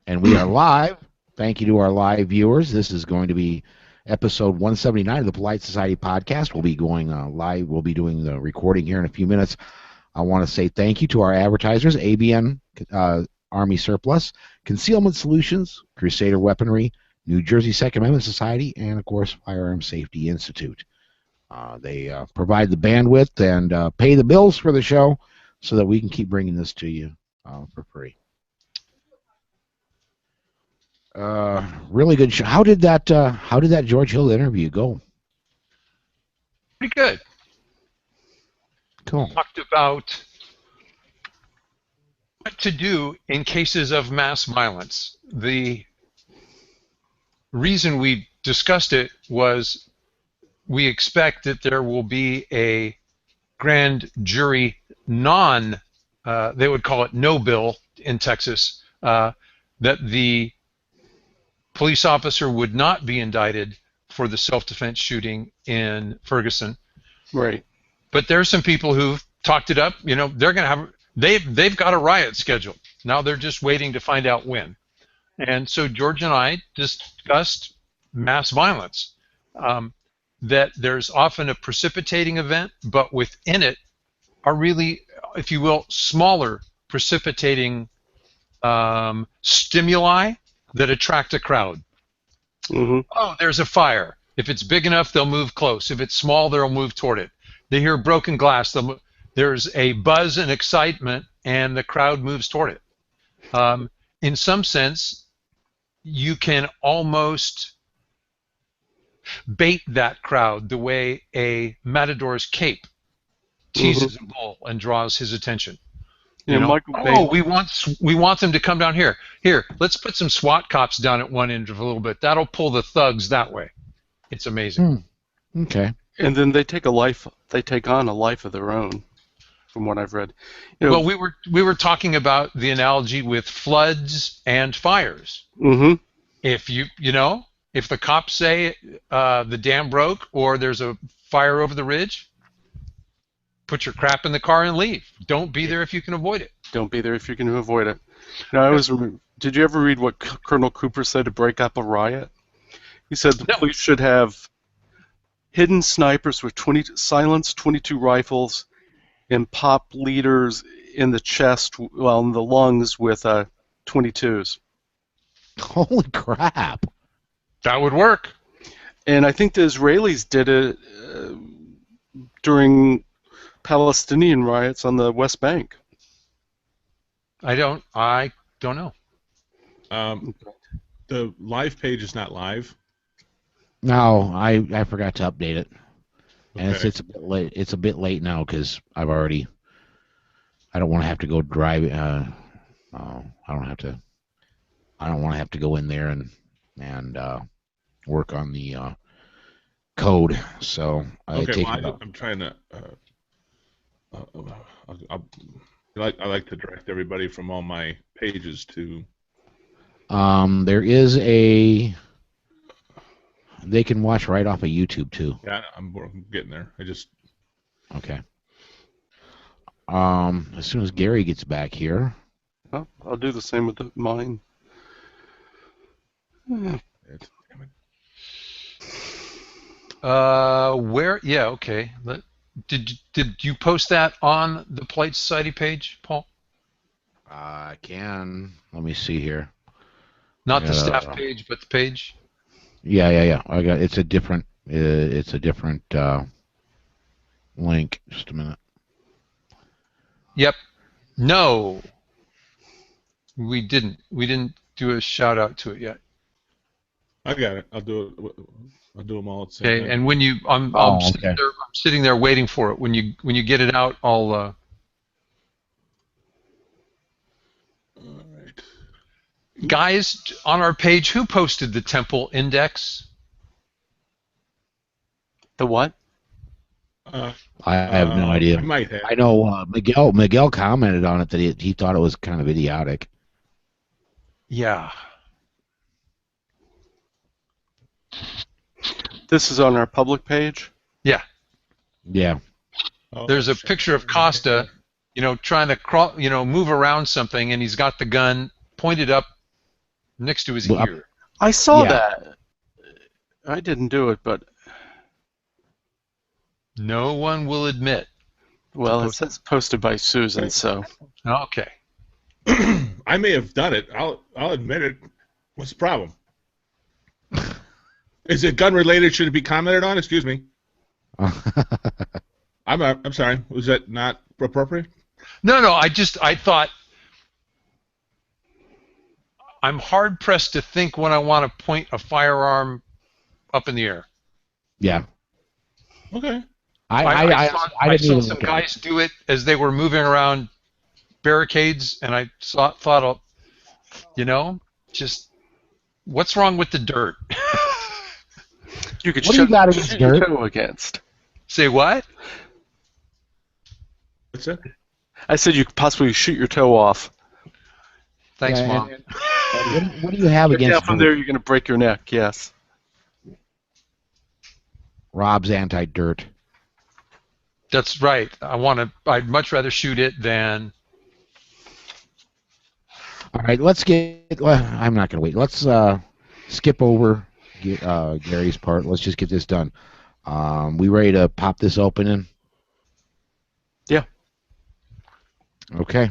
And we are live. Thank you to our live viewers. This is going to be episode 179 of the Polite Society podcast. We'll be going live. We'll be doing the recording here in a few minutes. I want to say thank you to our advertisers, ABN Army Surplus, Concealment Solutions, Crusader Weaponry, New Jersey Second Amendment Society, and, of course, Firearm Safety Institute. They provide the bandwidth and pay the bills for the show so that we can keep bringing this to you for free. Really good show. How did that George Hill interview go? Pretty good. Cool. Talked about what to do in cases of mass violence. The reason we discussed it was we expect that there will be a grand jury they would call it no bill in Texas, that the police officer would not be indicted for the self-defense shooting in Ferguson. Right. But there's some people who've talked it up. You know, they're going to have they've got a riot scheduled. Now they're just waiting to find out when. And so George and I discussed mass violence. That there's often a precipitating event, but within it are really, if you will, smaller precipitating stimuli that attract a crowd. Mm-hmm. Oh, there's a fire. If it's big enough, they'll move close. If it's small, they'll move toward it. They hear broken glass. There's a buzz and excitement, and the crowd moves toward it. In some sense, you can almost bait that crowd the way a matador's cape teases a bull and draws his attention. You know, we want them to come down here. Here, let's put some SWAT cops down at one end of a little bit. That'll pull the thugs that way. It's amazing. Okay. And then they take on a life of their own, from what I've read. You know, well, we were talking about the analogy with floods and fires. Mm-hmm. If if the cops say the dam broke or there's a fire over the ridge, put your crap in the car and leave. Don't be there if you can avoid it. Don't be there if you can avoid it. Did you ever read what Colonel Cooper said to break up a riot? He said the police should have hidden snipers with silenced .22 rifles and pop leaders in the chest, in the lungs with 22s. Holy crap. That would work. And I think the Israelis did it during Palestinian riots on the West Bank. I don't know. The live page is not live. No, I forgot to update it, and Okay. it's a bit late. It's a bit late now because I don't want to have to go drive. I don't want to have to go in there and work on the code. So I I'm trying to. I like to direct everybody from all my pages to. There is they can watch right off of YouTube too. Yeah, I'm getting there. Okay. As soon as Gary gets back here. Oh, I'll do the same with mine. Where? Yeah. Okay. Did you post that on the Polite Society page, Paul? I can. Let me see here. Not the staff page, but the page. Yeah. I got. It's a different link. Just a minute. Yep. No. We didn't do a shout out to it yet. I got it. I'll do them all at the same time. And when you, I'm sitting there waiting for it. When you get it out, I'll. All right. Guys, on our page, who posted the temple index? The what? I have no idea. I might have. I know Miguel commented on it that he thought it was kind of idiotic. Yeah. This is on our public page? Yeah. Yeah. There's a picture of Costa, trying to move around something, and he's got the gun pointed up next to his Well, ear. I saw Yeah. that. I didn't do it, but No one will admit. well, it says posted by Susan, so Okay. I may have done it. I'll admit it. What's the problem? Is it gun related? Should it be commented on? Excuse me. I'm sorry. Was that not appropriate? No. I thought I'm hard pressed to think when I want to point a firearm up in the air. Yeah. Okay. I didn't saw even some look at guys do it as they were moving around barricades, and I thought, just what's wrong with the dirt? you could What do you got against shoot your dirt? toe against. Say what? What's that? I said you could possibly shoot your toe off. Thanks, Yeah, Mom. and what do you have Yeah, against from dirt? there you're going to break your neck. Yes. Rob's anti-dirt. That's right. I'd much rather shoot it than. All right, let's get. Well, I'm not going to wait. Let's skip over Gary's part. Let's just get this done. We ready to pop this open in? Yeah. Okay.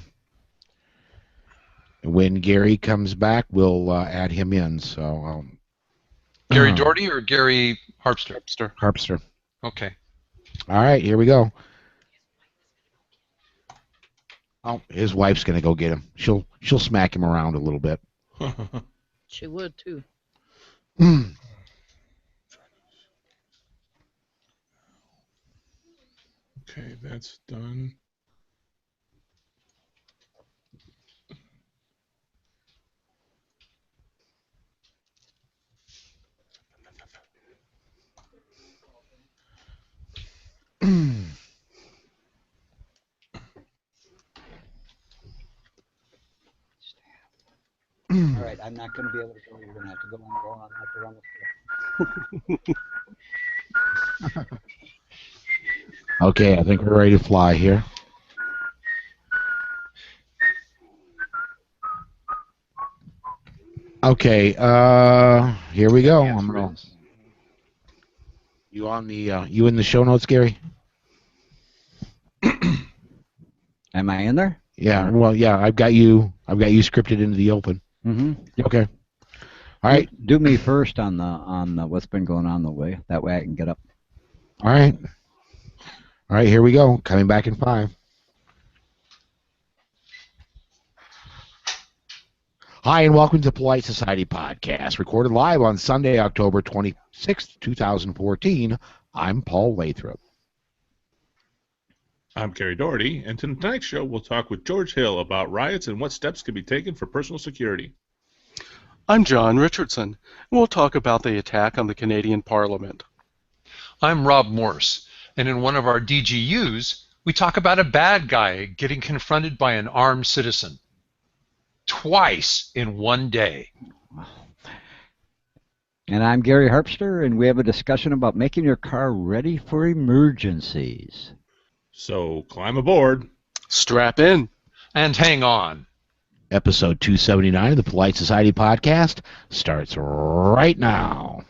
When Gary comes back, we'll add him in. So Gary Doherty or Gary Harpster? Harpster. Okay. All right, here we go. Oh, his wife's gonna go get him. She'll smack him around a little bit. She would too. Okay, that's done. All right, I'm not going to be able to go. You're going to have to go on the wall. I'm not to run the floor. Okay, I think we're ready to fly here. Okay, here we go. You on the you in the show notes, Gary? Am I in there? Yeah. Well, yeah. I've got you scripted into the open. Mm-hmm. Okay. All right. Do me first on the what's been going on the way. That way I can get up. All right. All right. Here we go. Coming back in 5. Hi, and welcome to Polite Society Podcast, recorded live on Sunday, October 26th, 2014. I'm Paul Lathrop. I'm Gary Doherty, and tonight's show we'll talk with George Hill about riots and what steps can be taken for personal security. I'm John Richardson, and we'll talk about the attack on the Canadian Parliament. I'm Rob Morse, and in one of our DGUs, we talk about a bad guy getting confronted by an armed citizen. Twice in one day. And I'm Gary Harpster, and we have a discussion about making your car ready for emergencies. So climb aboard. Strap in. And hang on. Episode 279 of the Polite Society Podcast starts right now.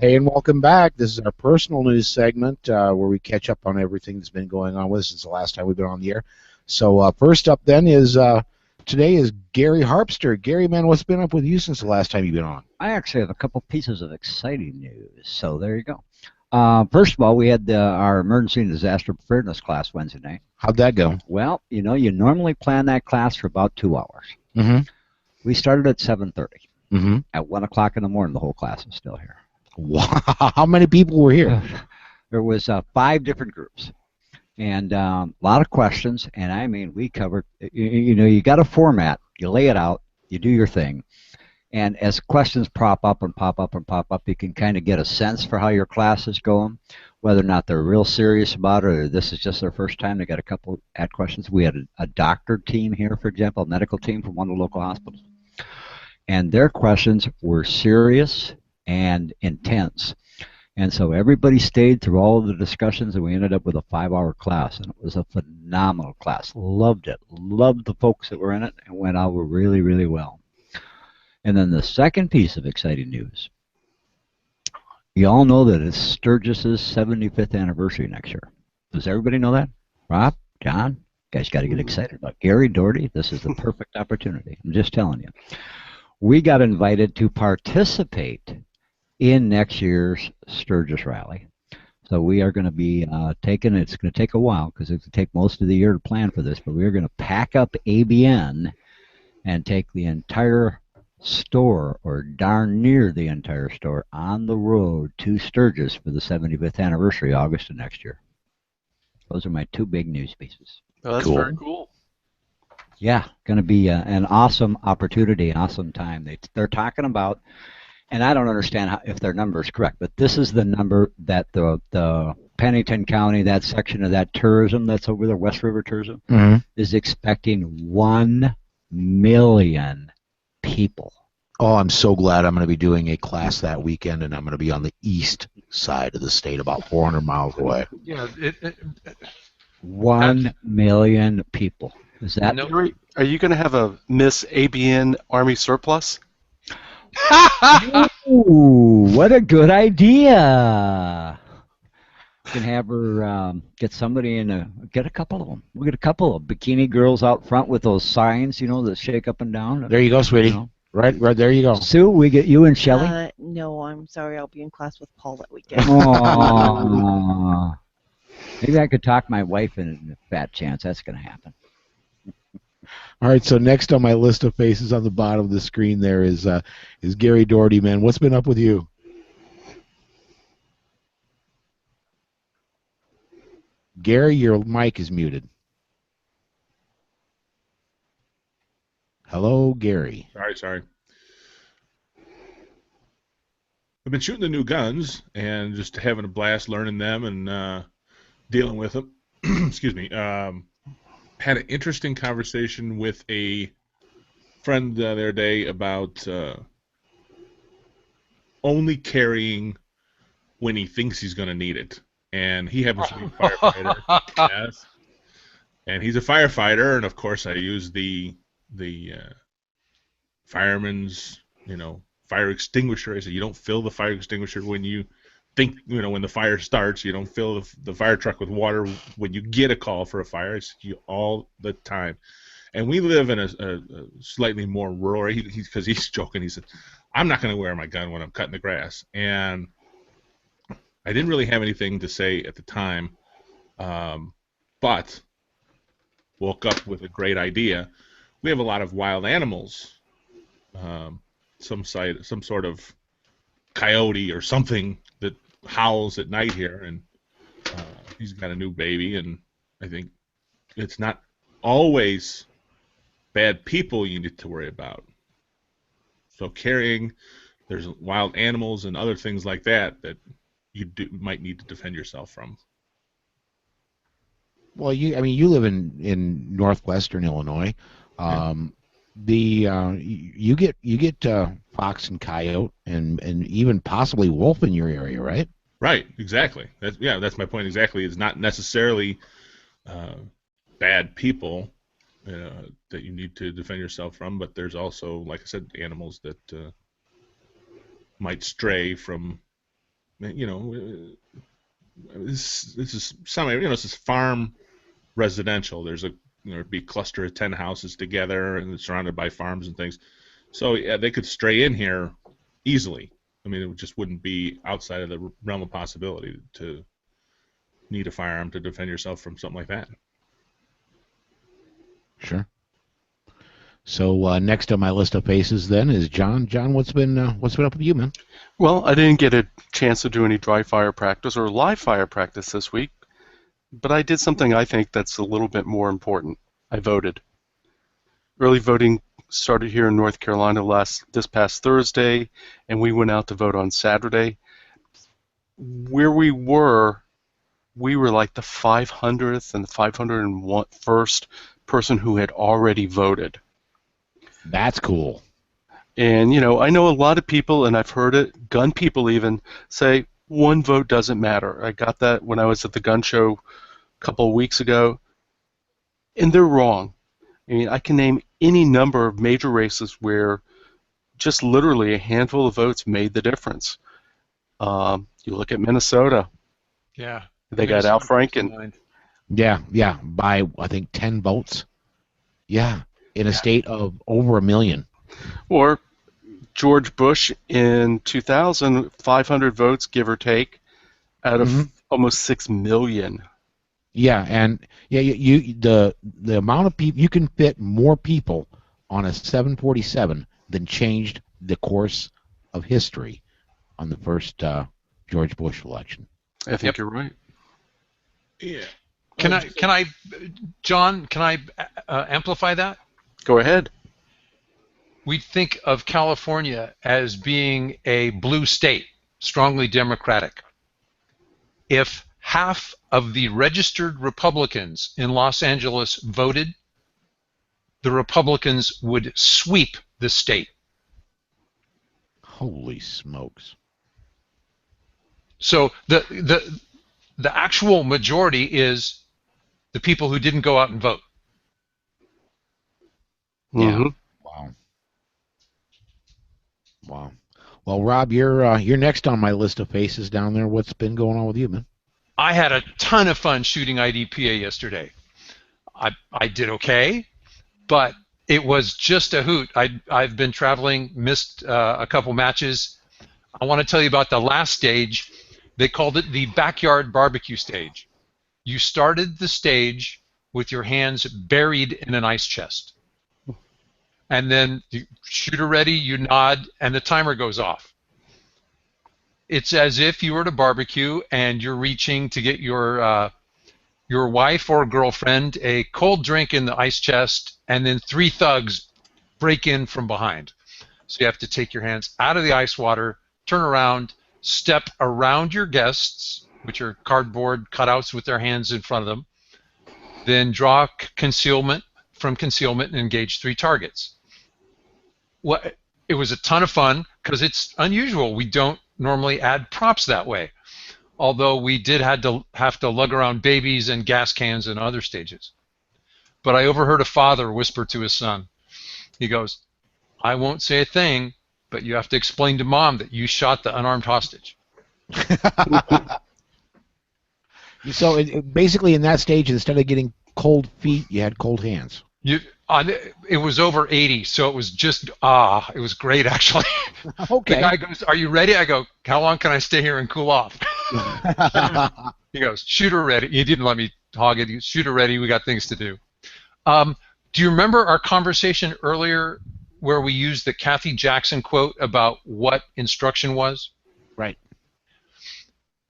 Hey, and welcome back. This is our personal news segment where we catch up on everything that's been going on with us since the last time we've been on the air. So first up then is today is Gary Harpster. Gary, man, what's been up with you since the last time you've been on? I actually have a couple pieces of exciting news, so there you go. First of all, we had our emergency and disaster preparedness class Wednesday night. How'd that go? Well, you normally plan that class for about 2 hours. Mm-hmm. We started at 7:30. Mm-hmm. At 1 o'clock in the morning, the whole class was still here. Wow. How many people were here? There was 5 different groups, and a lot of questions. And I mean, we covered. You got a format. You lay it out. You do your thing, and as questions pop up and pop up and pop up, you can kind of get a sense for how your class is going, whether or not they're real serious about it, or this is just their first time. They got a couple ad questions. We had a doctor team here, for example, a medical team from one of the local hospitals, and their questions were serious. and intense. And so everybody stayed through all of the discussions, and we ended up with a 5-hour class, and it was a phenomenal class. Loved it. Loved the folks that were in it, and went over really, really well. And then the second piece of exciting news, you all know that it's Sturgis's 75th anniversary next year. Does everybody know that? Rob? John? You guys got to get excited about Gary Doherty. This is the perfect opportunity. I'm just telling you. We got invited to participate in next year's Sturgis Rally. So we are going to be it's going to take a while because it's going to take most of the year to plan for this, but we're going to pack up ABN and take the entire store, or darn near the entire store, on the road to Sturgis for the 75th anniversary, August of next year. Those are my two big news pieces. Oh, that's Cool. very cool. Yeah, going to be an awesome opportunity, awesome time. They're talking about, and I don't understand if their number is correct, but this is the number that the Pennington County, that section of that tourism that's over there, West River Tourism, is expecting 1 million people. Oh, I'm so glad I'm going to be doing a class that weekend, and I'm going to be on the east side of the state, about 400 miles away. Yeah, 1 million people. Is that? No. Gary, are you going to have a Miss ABN Army surplus? Ooh, what a good idea! You can have her get somebody get a couple of them. We'll get a couple of bikini girls out front with those signs, that shake up and down. There you go, sweetie. Right there you go. Sue, we get you and Shelley. No, I'm sorry. I'll be in class with Paul that weekend. Aww. Maybe I could talk my wife into a fat chance. That's going to happen. All right, so next on my list of faces on the bottom of the screen there is Gary Doherty, man. What's been up with you? Gary, your mic is muted. Hello, Gary. Sorry. I've been shooting the new guns and just having a blast learning them and dealing with them. Excuse me. Had an interesting conversation with a friend the other day about only carrying when he thinks he's going to need it. And he happens to be a firefighter. Yes. And he's a firefighter, and of course I use the fireman's, fire extinguisher. I said, you don't fill the fire extinguisher when you think, when the fire starts. You don't fill the fire truck with water when you get a call for a fire. I said, you all the time. And we live in a slightly more rural, because he's joking. He said, I'm not going to wear my gun when I'm cutting the grass. And I didn't really have anything to say at the time, but woke up with a great idea. We have a lot of wild animals, some sort of coyote or something that howls at night here, and he's got a new baby, and I think it's not always bad people you need to worry about. So there's wild animals and other things like that you might need to defend yourself from. Well, you live in northwestern Illinois. You get fox and coyote and even possibly wolf in your area, right? Right, exactly. That's my point exactly. It's not necessarily bad people that you need to defend yourself from, but there's also, like I said, animals that might stray from. This is this is farm residential. There's it'd be a cluster of 10 houses together and it's surrounded by farms and things. So yeah, they could stray in here easily. I mean, it just wouldn't be outside of the realm of possibility to need a firearm to defend yourself from something like that. Sure. So next on my list of faces then is John. John, what's been up with you, man? Well, I didn't get a chance to do any dry fire practice or live fire practice this week, but I did something I think that's a little bit more important. I voted. Early voting started here in North Carolina this past Thursday, and we went out to vote on Saturday. Where we were like the 500th and the 501st person who had already voted. That's cool. And, I know a lot of people, and I've heard it, gun people even, say one vote doesn't matter. I got that when I was at the gun show a couple of weeks ago, and they're wrong. I mean, I can name any number of major races where just literally a handful of votes made the difference. You look at Minnesota. Yeah. They got Al Franken. Yeah, by I think 10 votes. Yeah, in a state of over 1 million. Or George Bush in 2000, 500 votes, give or take, out of almost 6 million. Yeah, and the amount of people you can fit more people on a 747 than changed the course of history on the first George Bush election. I think you're right. Yeah. John, can I amplify that? Go ahead. We think of California as being a blue state, strongly Democratic. If half of the registered Republicans in Los Angeles voted, the Republicans would sweep the state. Holy smokes. So the actual majority is the people who didn't go out and vote. Mm-hmm. Yeah. Wow. Well, Rob, you're next on my list of faces down there. What's been going on with you, man? I had a ton of fun shooting IDPA yesterday. I did okay, but it was just a hoot. I've been traveling, missed a couple matches. I want to tell you about the last stage. They called it the backyard barbecue stage. You started the stage with your hands buried in an ice chest. And then you shooter ready, you nod, and the timer goes off. It's as if you were at a barbecue and you're reaching to get your wife or girlfriend a cold drink in the ice chest, and then 3 thugs break in from behind. So you have to take your hands out of the ice water, turn around, step around your guests, which are cardboard cutouts with their hands in front of them, then draw concealment from concealment and engage 3 targets. Well, it was a ton of fun because it's unusual. We don't normally add props that way, although we did have to lug around babies and gas cans and other stages. But I overheard a father whisper to his son. He goes, "I won't say a thing, but you have to explain to Mom that you shot the unarmed hostage." So basically in that stage, instead of getting cold feet, you had cold hands. It was over 80, so it was just, it was great, actually. Okay. The guy goes, "Are you ready?" I go, "How long can I stay here and cool off?" He goes, "Shooter ready." He didn't let me hog it. He goes, "Shooter ready, we got things to do." Do you remember our conversation earlier where we used the Kathy Jackson quote about what instruction was? Right.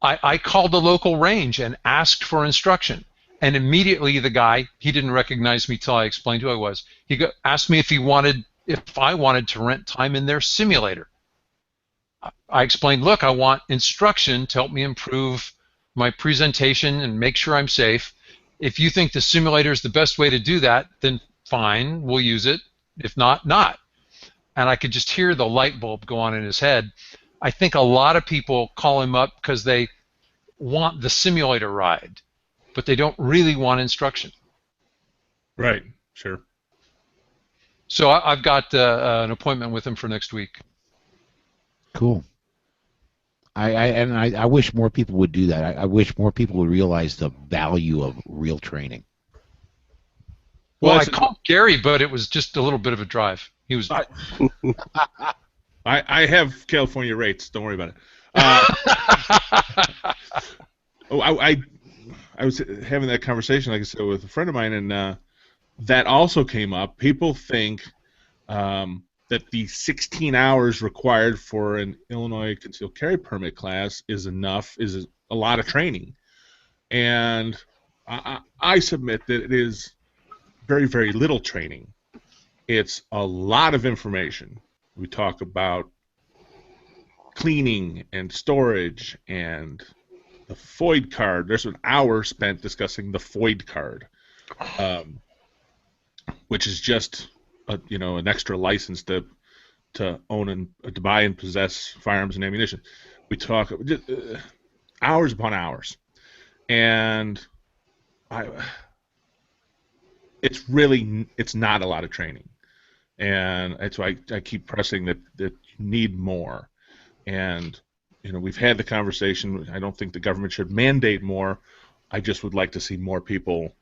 I called the local range and asked for instruction. And immediately the guy, he didn't recognize me till I explained who I was. He asked me if I wanted to rent time in their simulator. I explained, look, I want instruction to help me improve my presentation and make sure I'm safe. If you think the simulator is the best way to do that, then fine, we'll use it. If not, not. And I could just hear the light bulb go on in his head. I think a lot of people call him up because they want the simulator ride, but they don't really want instruction. Right, sure. So I've got an appointment with him for next week. Cool. I wish more people would do that. I wish more people would realize the value of real training. Well, I called Gary, but it was just a little bit of a drive. He was. I have California rates. Don't worry about it. I was having that conversation, like I said, with a friend of mine, and that also came up. People think that the 16 hours required for an Illinois concealed carry permit class is enough, is a lot of training. And I submit that it is very, very little training. It's a lot of information. We talk about cleaning and storage and the FOID card. There's an hour spent discussing the FOID card, which is just an extra license to to own and to buy and possess firearms and ammunition. We talk hours upon hours, and it's not a lot of training, and that's why I keep pressing that you need more. And we've had the conversation. I don't think the government should mandate more. I just would like to see more people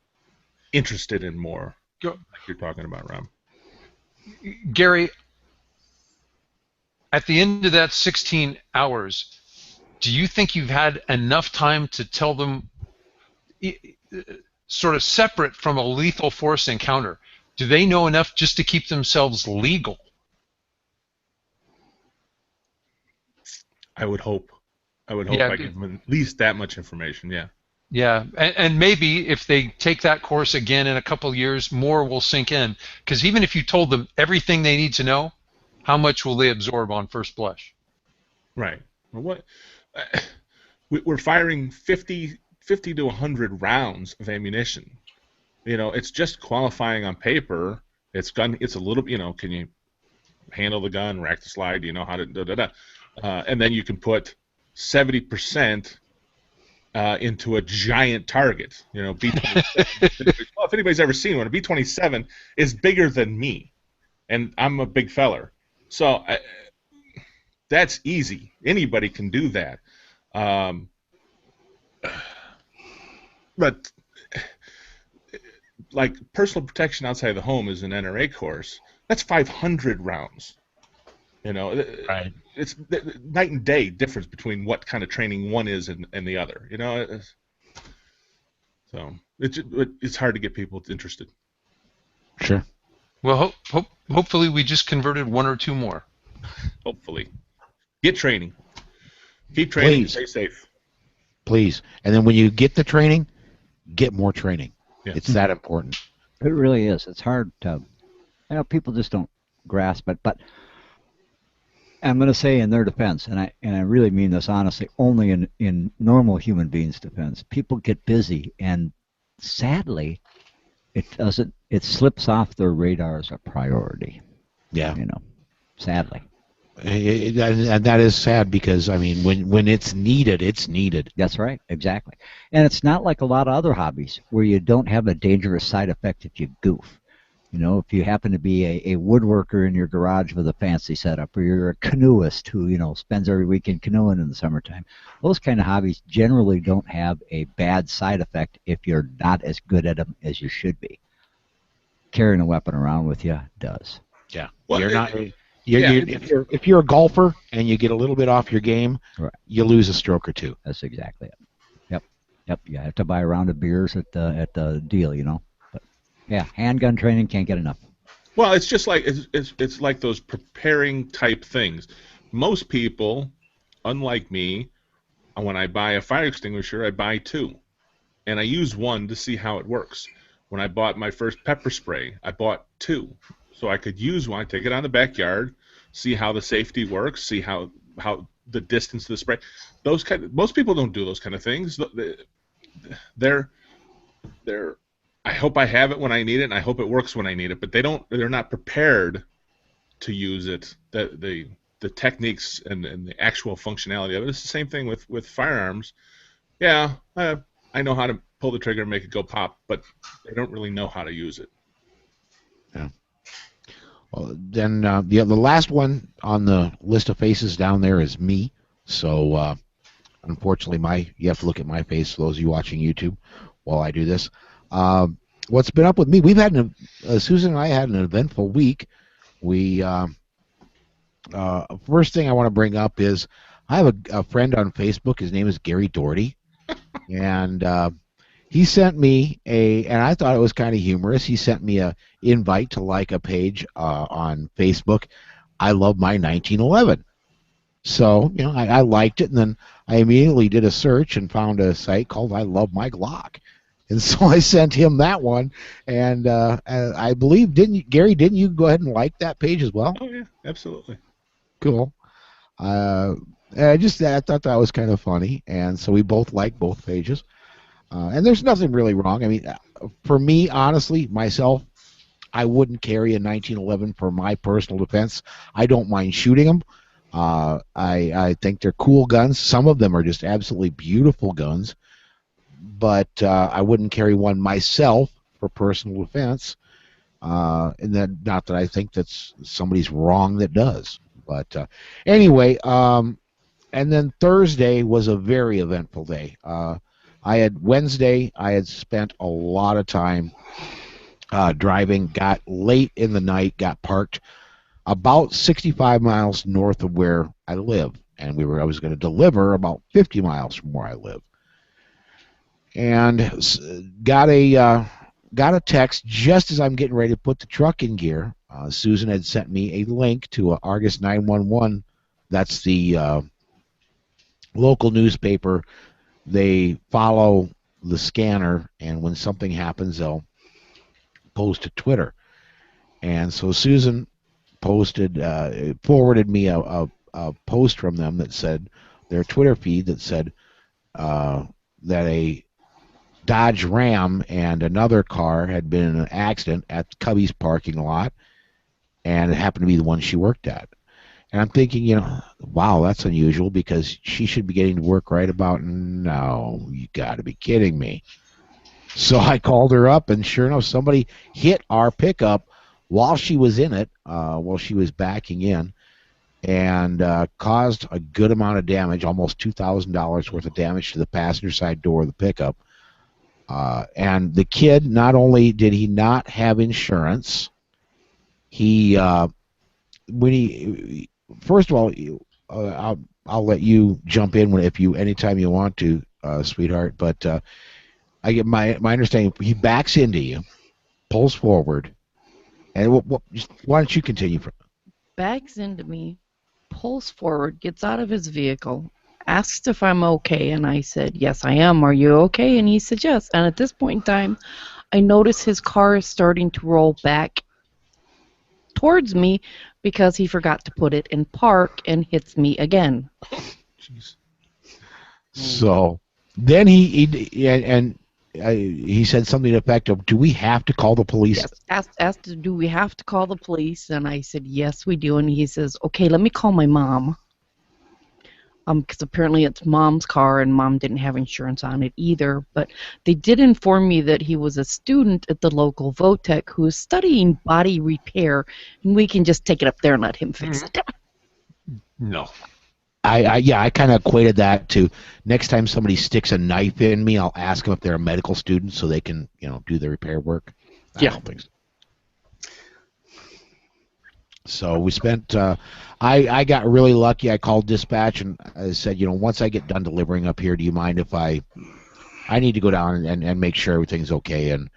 interested in more, like you're talking about, Rob. Gary, at the end of that 16 hours, do you think you've had enough time to tell them, sort of separate from a lethal force encounter, do they know enough just to keep themselves legal? I would hope. Yeah, I give them at least that much information, yeah. Yeah, and maybe if they take that course again in a couple of years, more will sink in. Because even if you told them everything they need to know, how much will they absorb on first blush? Right. Well, we're firing 50 to 100 rounds of ammunition. It's just qualifying on paper. It's a little, can you handle the gun, rack the slide, do you know how to da-da-da. And then you can put 70% into a giant target. B-27. Well, if anybody's ever seen one, a B-27 is bigger than me, and I'm a big feller. So that's easy. Anybody can do that. But like personal protection outside the home is an NRA course. That's 500 rounds. Right. It's night and day difference between what kind of training one is and the other. So it's hard to get people interested. Sure. Well, hopefully we just converted one or two more. Hopefully, get training. Keep training. Please. Stay safe. Please. And then when you get the training, get more training. Yeah. It's that important. It really is. It's hard to, people just don't grasp it. But I'm going to say in their defense, and I really mean this honestly, only in normal human beings' defense, people get busy, and sadly, it slips off their radar as a priority. Yeah. Sadly. And that is sad because, when it's needed, it's needed. That's right, exactly. And it's not like a lot of other hobbies where you don't have a dangerous side effect if you goof. If you happen to be a woodworker in your garage with a fancy setup, or you're a canoeist who, spends every weekend canoeing in the summertime, those kind of hobbies generally don't have a bad side effect if you're not as good at them as you should be. Carrying a weapon around with you does. Yeah. Well, you're not... If you're a golfer and you get a little bit off your game, right, you lose a stroke or two. That's exactly it. Yep. You have to buy a round of beers at the deal, But yeah, handgun training can't get enough. Well, it's just like it's like those preparing type things. Most people, unlike me, when I buy a fire extinguisher, I buy two, and I use one to see how it works. When I bought my first pepper spray, I bought two. So I could use one, take it on the backyard, see how the safety works, see how the distance of the spray. Most people don't do those kind of things. They're I hope I have it when I need it, and I hope it works when I need it. But they're not prepared to use it. The techniques and the actual functionality of it. It's the same thing with firearms. Yeah, I know how to pull the trigger and make it go pop, but they don't really know how to use it. Yeah. Well, then the last one on the list of faces down there is me. So unfortunately, you have to look at my face, for those of you watching YouTube, while I do this. What's been up with me? We've had Susan and I had an eventful week. We first thing I want to bring up is I have a friend on Facebook. His name is Gary Doherty, and he sent me and I thought it was kind of humorous. He sent me a invite to like a page on Facebook. I love my 1911. So, I liked it, and then I immediately did a search and found a site called I Love My Glock. And so I sent him that one, and I believe, Gary, didn't you go ahead and like that page as well? Oh, yeah, absolutely. Cool. I thought that was kind of funny, and so we both liked both pages. And there's nothing really wrong. For me, honestly, myself, I wouldn't carry a 1911 for my personal defense. I don't mind shooting them. I think they're cool guns. Some of them are just absolutely beautiful guns, but I wouldn't carry one myself for personal defense. And then, not that I think that's somebody's wrong that does. But anyway, and then Thursday was a very eventful day. Wednesday, I had spent a lot of time driving, got late in the night, got parked about 65 miles north of where I live, and I was going to deliver about 50 miles from where I live, and got a text just as I'm getting ready to put the truck in gear. Susan had sent me a link to Argus 911. That's the local newspaper. They follow the scanner, and when something happens, they'll post to Twitter. And so Susan forwarded me a post from them that said, their Twitter feed that said that a Dodge Ram and another car had been in an accident at Cubby's parking lot, and it happened to be the one she worked at. And I'm thinking, wow, that's unusual, because she should be getting to work right about now. You got to be kidding me. So I called her up, and sure enough, somebody hit our pickup while she was in it, while she was backing in, and caused a good amount of damage, almost $2,000 worth of damage to the passenger side door of the pickup. And the kid, not only did he not have insurance, first of all, I'll let you jump in anytime you want to, sweetheart. But I get my understanding. He backs into you, pulls forward, and why don't you continue? Backs into me, pulls forward, gets out of his vehicle, asks if I'm okay, and I said, yes, I am. Are you okay? And he said, yes. And at this point in time, I notice his car is starting to roll back towards me because he forgot to put it in park and hits me again. Jeez. So then he said something to the effect of, do we have to call the police? Yes, asked, do we have to call the police? And I said, yes, we do. And he says, okay, let me call my mom. Because apparently it's Mom's car, and Mom didn't have insurance on it either. But they did inform me that he was a student at the local Votech who is studying body repair, and we can just take it up there and let him fix it. No. I kind of equated that to, next time somebody sticks a knife in me, I'll ask them if they're a medical student so they can, do the repair work. I don't think so. So we spent, I got really lucky. I called dispatch and I said, once I get done delivering up here, do you mind if I need to go down and make sure everything's okay and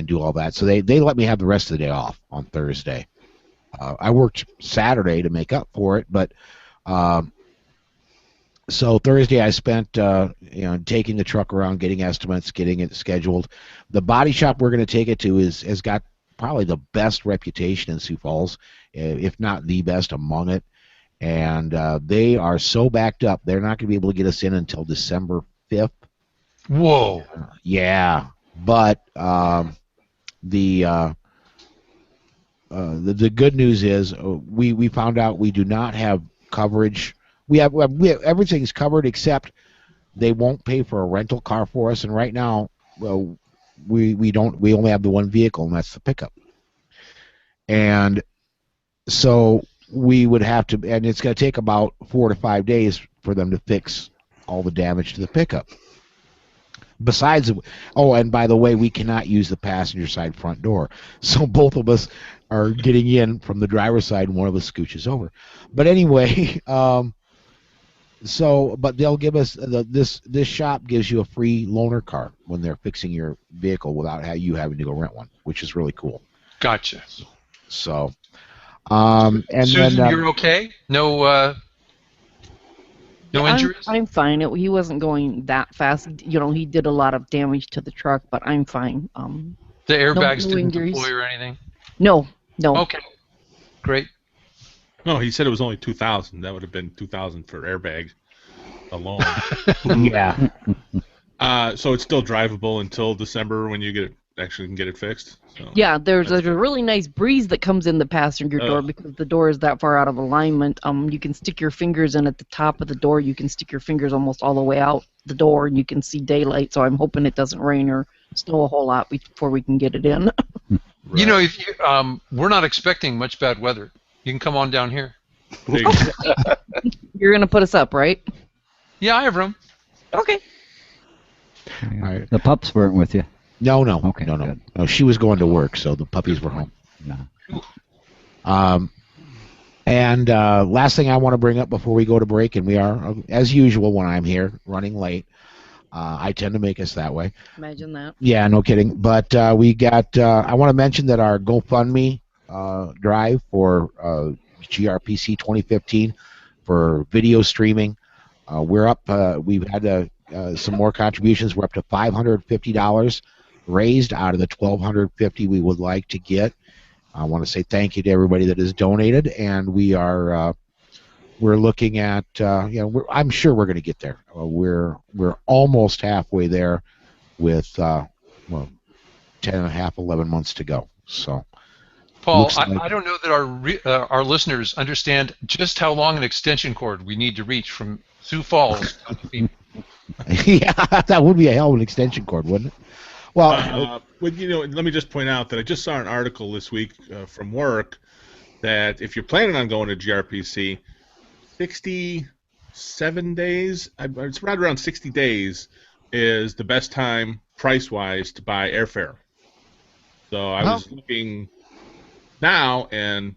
do all that. So they let me have the rest of the day off on Thursday. I worked Saturday to make up for it, but so Thursday I spent, taking the truck around, getting estimates, getting it scheduled. The body shop we're going to take it to has got probably the best reputation in Sioux Falls, if not the best among it. And they are so backed up, they're not going to be able to get us in until December 5th. Whoa. Yeah, but the good news is we found out we do not have coverage. We have everything's covered except they won't pay for a rental car for us. And right now, we only have the one vehicle, and that's the pickup. And so we would have to, and it's going to take about 4 to 5 days for them to fix all the damage to the pickup. Besides, and by the way, we cannot use the passenger side front door. So both of us are getting in from the driver's side, and one of us scooches over. But anyway, but they'll give us this shop gives you a free loaner car when they're fixing your vehicle without you having to go rent one, which is really cool. Gotcha. So, and Susan, then you're okay? No injuries? I'm fine. He wasn't going that fast. He did a lot of damage to the truck, but I'm fine. The airbags no didn't injuries. deploy or anything? No. Okay. Great. No, he said it was only 2,000. That would have been 2,000 for airbags alone. yeah. So it's still drivable until December when you get it actually can get it fixed. So. Yeah, there's That's a really nice breeze that comes in the passenger door because the door is that far out of alignment. You can stick your fingers in at the top of the door. You can stick your fingers almost all the way out the door, and you can see daylight. So I'm hoping it doesn't rain or snow a whole lot before we can get it in. Right. You know, if you, we're not expecting much bad weather. You can come on down here. You're gonna put us up, right? Yeah, I have room. Okay. All right. The pups weren't with you. No, Okay, no. good. No, she was going to work, so the puppies were home. No. And last thing I want to bring up before we go to break, and we are, as usual, when I'm here, running late. I tend to make us that way. Imagine that. Yeah, no kidding. But we got, I want to mention that our GoFundMe drive for GRPC 2015 for video streaming, we're up, we've had some more contributions. We're up to $550 raised out of the $1,250 we would like to get. I want to say thank you to everybody that has donated, and we are we're looking at I'm sure we're going to get there. We're almost halfway there with 10 and a half, 11 months to go. So, Paul, I don't know that our listeners understand just how long an extension cord we need to reach from Sioux Falls. Yeah, that would be a hell of an extension cord, wouldn't it? Well, let me just point out that I just saw an article this week from work that if you're planning on going to GRPC, 67 days, it's right around 60 days, is the best time price-wise to buy airfare. So I was looking now, and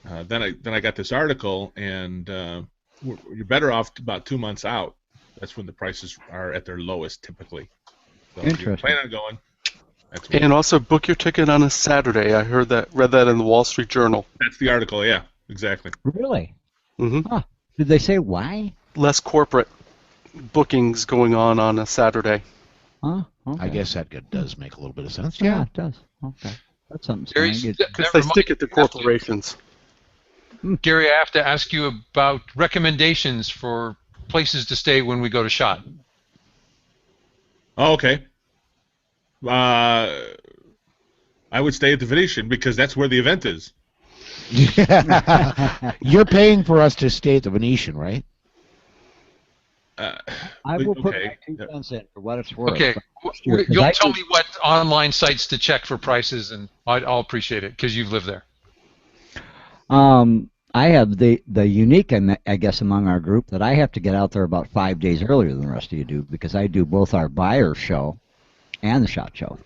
then I got this article, and you're better off about 2 months out. That's when the prices are at their lowest typically. So if you plan on going, that's and also book your ticket on a Saturday. I read that in the Wall Street Journal. That's the article, yeah, exactly. Really? Mm-hmm. Huh. Did they say why? Less corporate bookings going on a Saturday. Huh? Okay. I guess that does make a little bit of sense. Yeah, it does. Okay. That's something. Because they stick it to corporations. Gary, I have to ask you about recommendations for places to stay when we go to SHOT. Oh, okay. I would stay at the Venetian because that's where the event is. You're paying for us to stay at the Venetian, right? I will put my 2 cents in for what it's worth. Okay, you'll tell me what online sites to check for prices, and I'll appreciate it because you've lived there. I have the unique, I guess, among our group that I have to get out there about 5 days earlier than the rest of you do because I do both our buyer show and the SHOT show.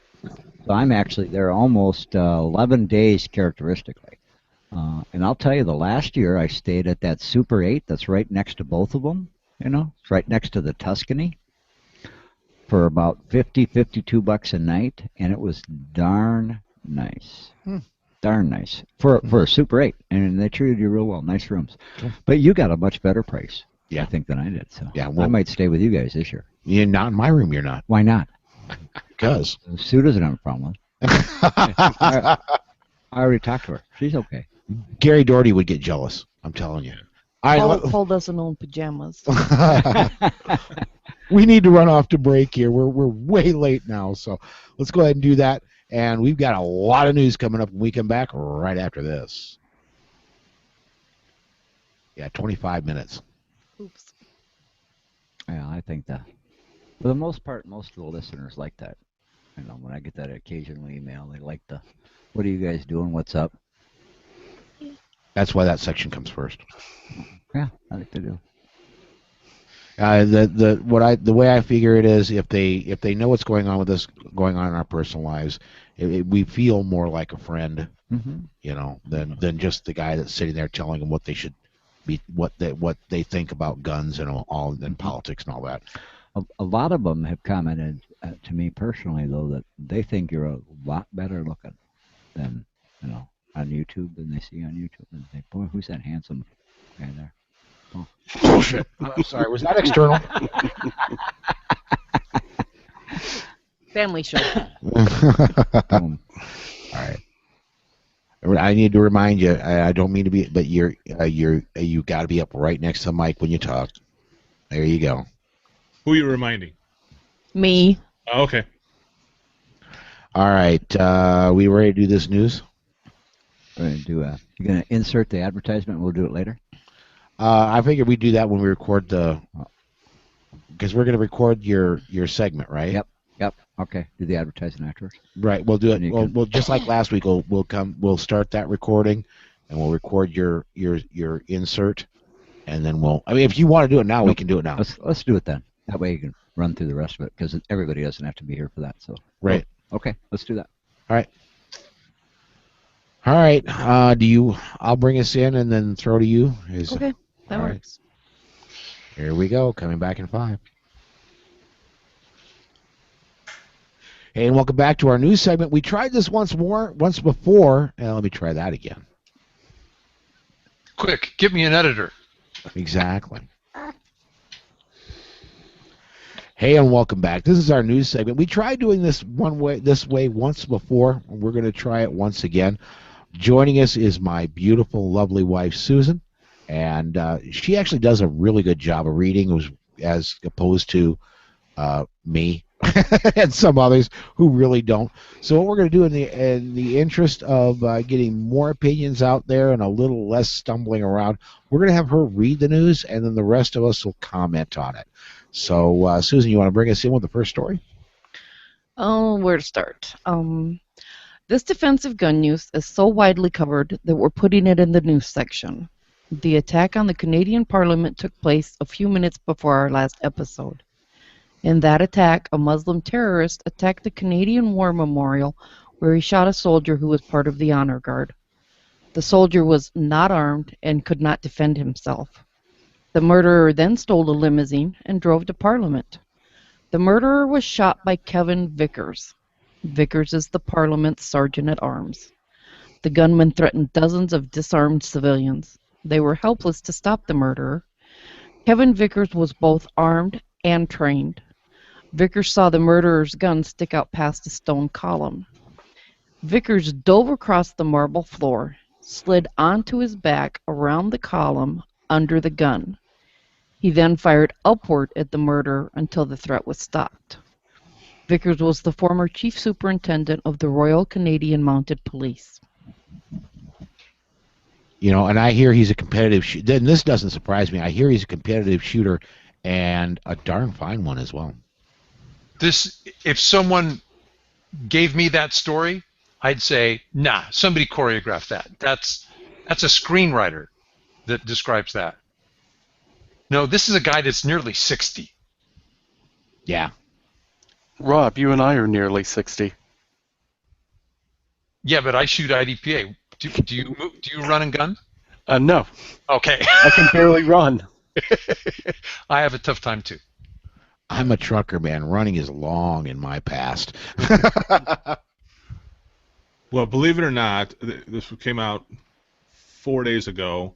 So I'm actually there almost 11 days characteristically. And I'll tell you, the last year I stayed at that Super 8 that's right next to both of them. It's right next to the Tuscany for about $52 a night, and it was darn nice. Darn nice for a Super 8, and they treated you real well. Nice rooms, but you got a much better price, I think, than I did. So yeah, well, I might stay with you guys this year. You're not in my room. You're not. Why not? Because Sue doesn't have a problem with it. I already talked to her. She's okay. Gary Doherty would get jealous. I'm telling you. Paul doesn't own pajamas. We need to run off to break here. We're way late now, so let's go ahead and do that. And we've got a lot of news coming up when we come back right after this. Yeah, 25 minutes. Oops. Yeah, I think that for the most part, most of the listeners like that. When I get that occasional email, they like the, "What are you guys doing? What's up?" That's why that section comes first. Yeah, I think they do. The way I figure it is, if they know what's going on with us, going on in our personal lives, we feel more like a friend, than just the guy that's sitting there telling them what they should be, what they think about guns and all and politics and all that. A lot of them have commented to me personally, though, that they think you're a lot better looking than on YouTube than they see on YouTube, and they think, "Boy, who's that handsome guy there?" Oh shit! Sorry, was that external? Family show. All right. I need to remind you. I don't mean to be, but you got to be up right next to the mic when you talk. There you go. Who are you reminding? Me. Oh, okay. All right. We ready to do this news? We're going to do you're going to insert the advertisement. We'll do it later. I figured we do that when we record because we're going to record your segment, right? Yep. Okay. Do the advertisement afterwards. Right. We'll do it. And you We'll just like last week. We'll start that recording, and we'll record your insert, and then I mean, if you want to do it now, we can do it now. Let's do it then. That way you can run through the rest of it because everybody doesn't have to be here for that. So. Right. Okay. Let's do that. All right. All right. I'll bring us in and then throw to you. Okay, that all right. works. Here we go. Coming back in 5. Hey, and welcome back to our news segment. We tried this once before, and let me try that again. Quick, give me an editor. Exactly. Hey, and welcome back. This is our news segment. We tried doing this way once before. We're going to try it once again. Joining us is my beautiful, lovely wife, Susan, and she actually does a really good job of reading, as opposed to me and some others who really don't. So what we're going to do in the interest of getting more opinions out there and a little less stumbling around, we're going to have her read the news, and then the rest of us will comment on it. So, Susan, you want to bring us in with the first story? Oh, where to start? This defensive gun news is so widely covered that we're putting it in the news section. The attack on the Canadian Parliament took place a few minutes before our last episode. In that attack, a Muslim terrorist attacked the Canadian War Memorial, where he shot a soldier who was part of the honor guard. The soldier was not armed and could not defend himself. The murderer then stole a limousine and drove to Parliament. The murderer was shot by Kevin Vickers. Vickers is the Parliament's sergeant-at-arms. The gunman threatened dozens of disarmed civilians. They were helpless to stop the murderer. Kevin Vickers was both armed and trained. Vickers saw the murderer's gun stick out past a stone column. Vickers dove across the marble floor, slid onto his back around the column under the gun. He then fired upward at the murderer until the threat was stopped. Vickers was the former chief superintendent of the Royal Canadian Mounted Police. You know, and I hear he's a competitive shooter. Then this doesn't surprise me. I hear he's a competitive shooter and a darn fine one as well. If someone gave me that story, I'd say, nah, somebody choreographed that. That's a screenwriter that describes that. No, this is a guy that's nearly 60. Yeah. Rob, you and I are nearly 60. Yeah, but I shoot IDPA. Do you run and gun? No. Okay. I can barely run. I have a tough time too. I'm a trucker, man. Running is long in my past. Well, believe it or not, this came out 4 days ago,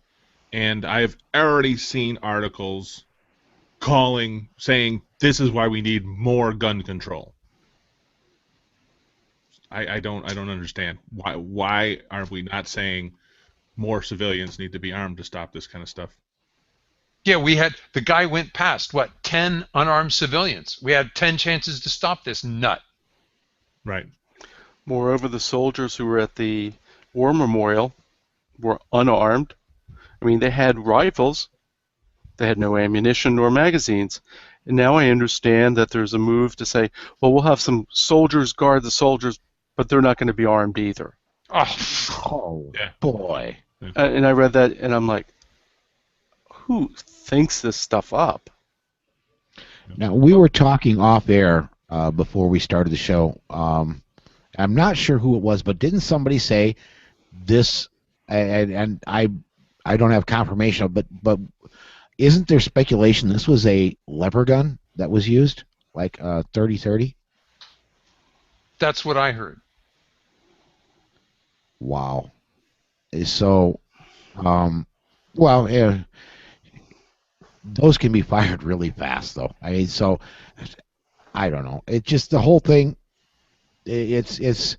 and I've already seen articles saying this is why we need more gun control. I don't understand why are we not saying more civilians need to be armed to stop this kind of stuff? Yeah, the guy went past 10 unarmed civilians. We had 10 chances to stop this nut. Right. Moreover, the soldiers who were at the War Memorial were unarmed. I mean, they had rifles. They had no ammunition nor magazines. And now I understand that there's a move to say, well, we'll have some soldiers guard the soldiers, but they're not going to be armed either. Oh, Yeah. Boy. And I read that, and I'm like, who thinks this stuff up? Now, we were talking off air before we started the show. I'm not sure who it was, but didn't somebody say this, and I don't have confirmation of, but isn't there speculation this was a lever gun that was used, like 30-30? That's what I heard. Wow. So, well, those can be fired really fast, though. I mean, so I don't know. It just the whole thing. It's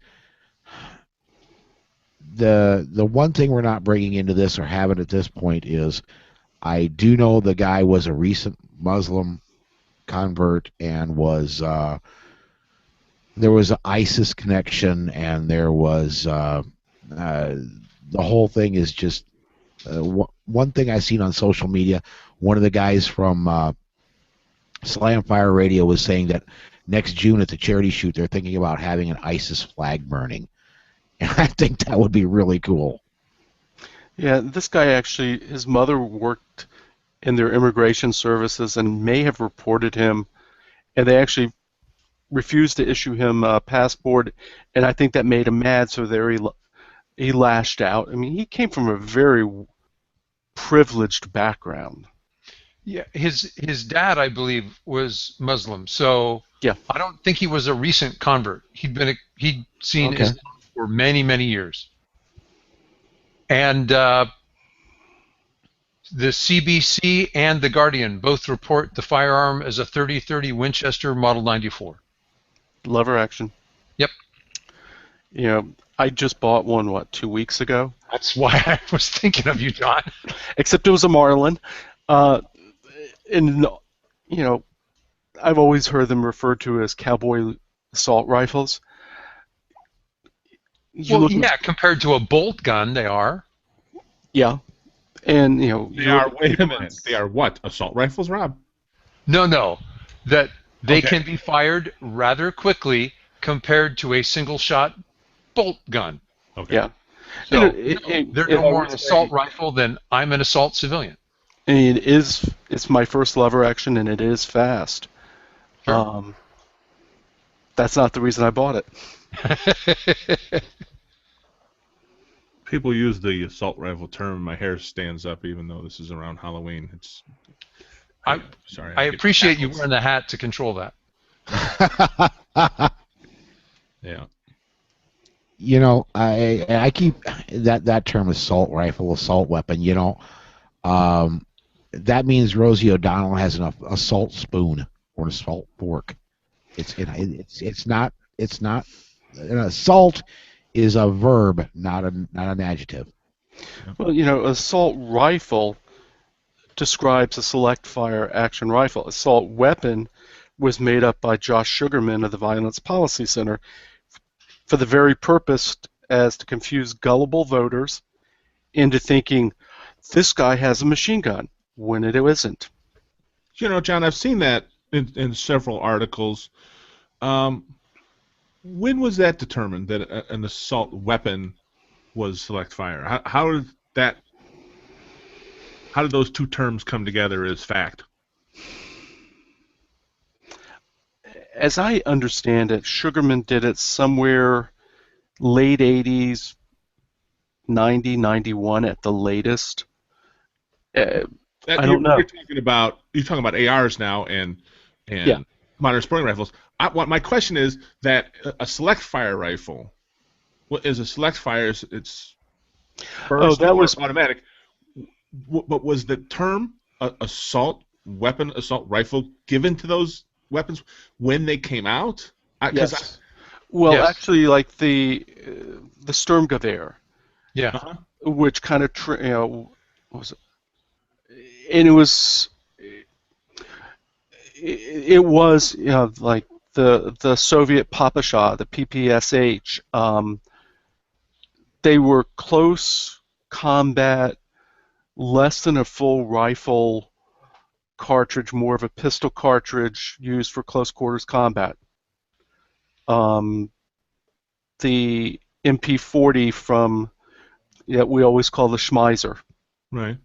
the one thing we're not bringing into this or having at this point is I do know the guy was a recent Muslim convert and was there was an ISIS connection, and there was the whole thing is just one thing I seen on social media. One of the guys from Slamfire Radio was saying that next June at the charity shoot, they're thinking about having an ISIS flag burning, and I think that would be really cool. Yeah, this guy actually, his mother worked in their immigration services and may have reported him, and they actually refused to issue him a passport, and I think that made him mad, so there he lashed out. I mean, he came from a very privileged background. Yeah, his dad, I believe, was Muslim, so Yeah. I don't think he was a recent convert. He'd seen Okay. Islam for many years, and the CBC and the Guardian both report the firearm as a 30-30 Winchester Model 94. Lever action. Yep. You know, I just bought one, 2 weeks ago? That's why I was thinking of you, John. Except it was a Marlin. And, you know, I've always heard them referred to as cowboy assault rifles. Well, yeah, compared to a bolt gun, they are. Yeah. And, you know... They are, wait a minute, they are what? Assault rifles, Rob? No. That they Okay. can be fired rather quickly compared to a single-shot bolt gun. Okay. Yeah. So they're it no more an assault rifle than I'm an assault civilian. And it's my first lever action, and it is fast. Sure. That's not the reason I bought it. People use the assault rifle term, and my hair stands up, even though this is around Halloween. Sorry. I get appreciate you tackles. wearing the hat to control that. Yeah. You know, I keep that term assault rifle, assault weapon. You know, that means Rosie O'Donnell has an assault spoon or an assault fork. It's not an assault is a verb, not an adjective. Well, you know, assault rifle describes a select fire action rifle. Assault weapon was made up by Josh Sugarman of the Violence Policy Center for the very purpose as to confuse gullible voters into thinking this guy has a machine gun when it isn't. You know, John, I've seen that in several articles. When was that determined that an assault weapon was select fire? How did those two terms come together as fact? As I understand it, Sugarman did it somewhere late 80s, 90, 91 at the latest. I don't know. You're talking about ARs now and Yeah. modern sporting rifles. My question is that a select fire rifle, what is a select fire? It's burst that or was automatic. But was the term assault weapon, assault rifle given to those weapons when they came out? yes. Well, Yes. actually, like the Sturmgewehr, Yeah. which kind of was, and it was like the Soviet Papasha, the PPSH. They were close combat, less than a full rifle cartridge, more of a pistol cartridge used for close quarters combat. The MP40 from we always call the Schmeiser. Right.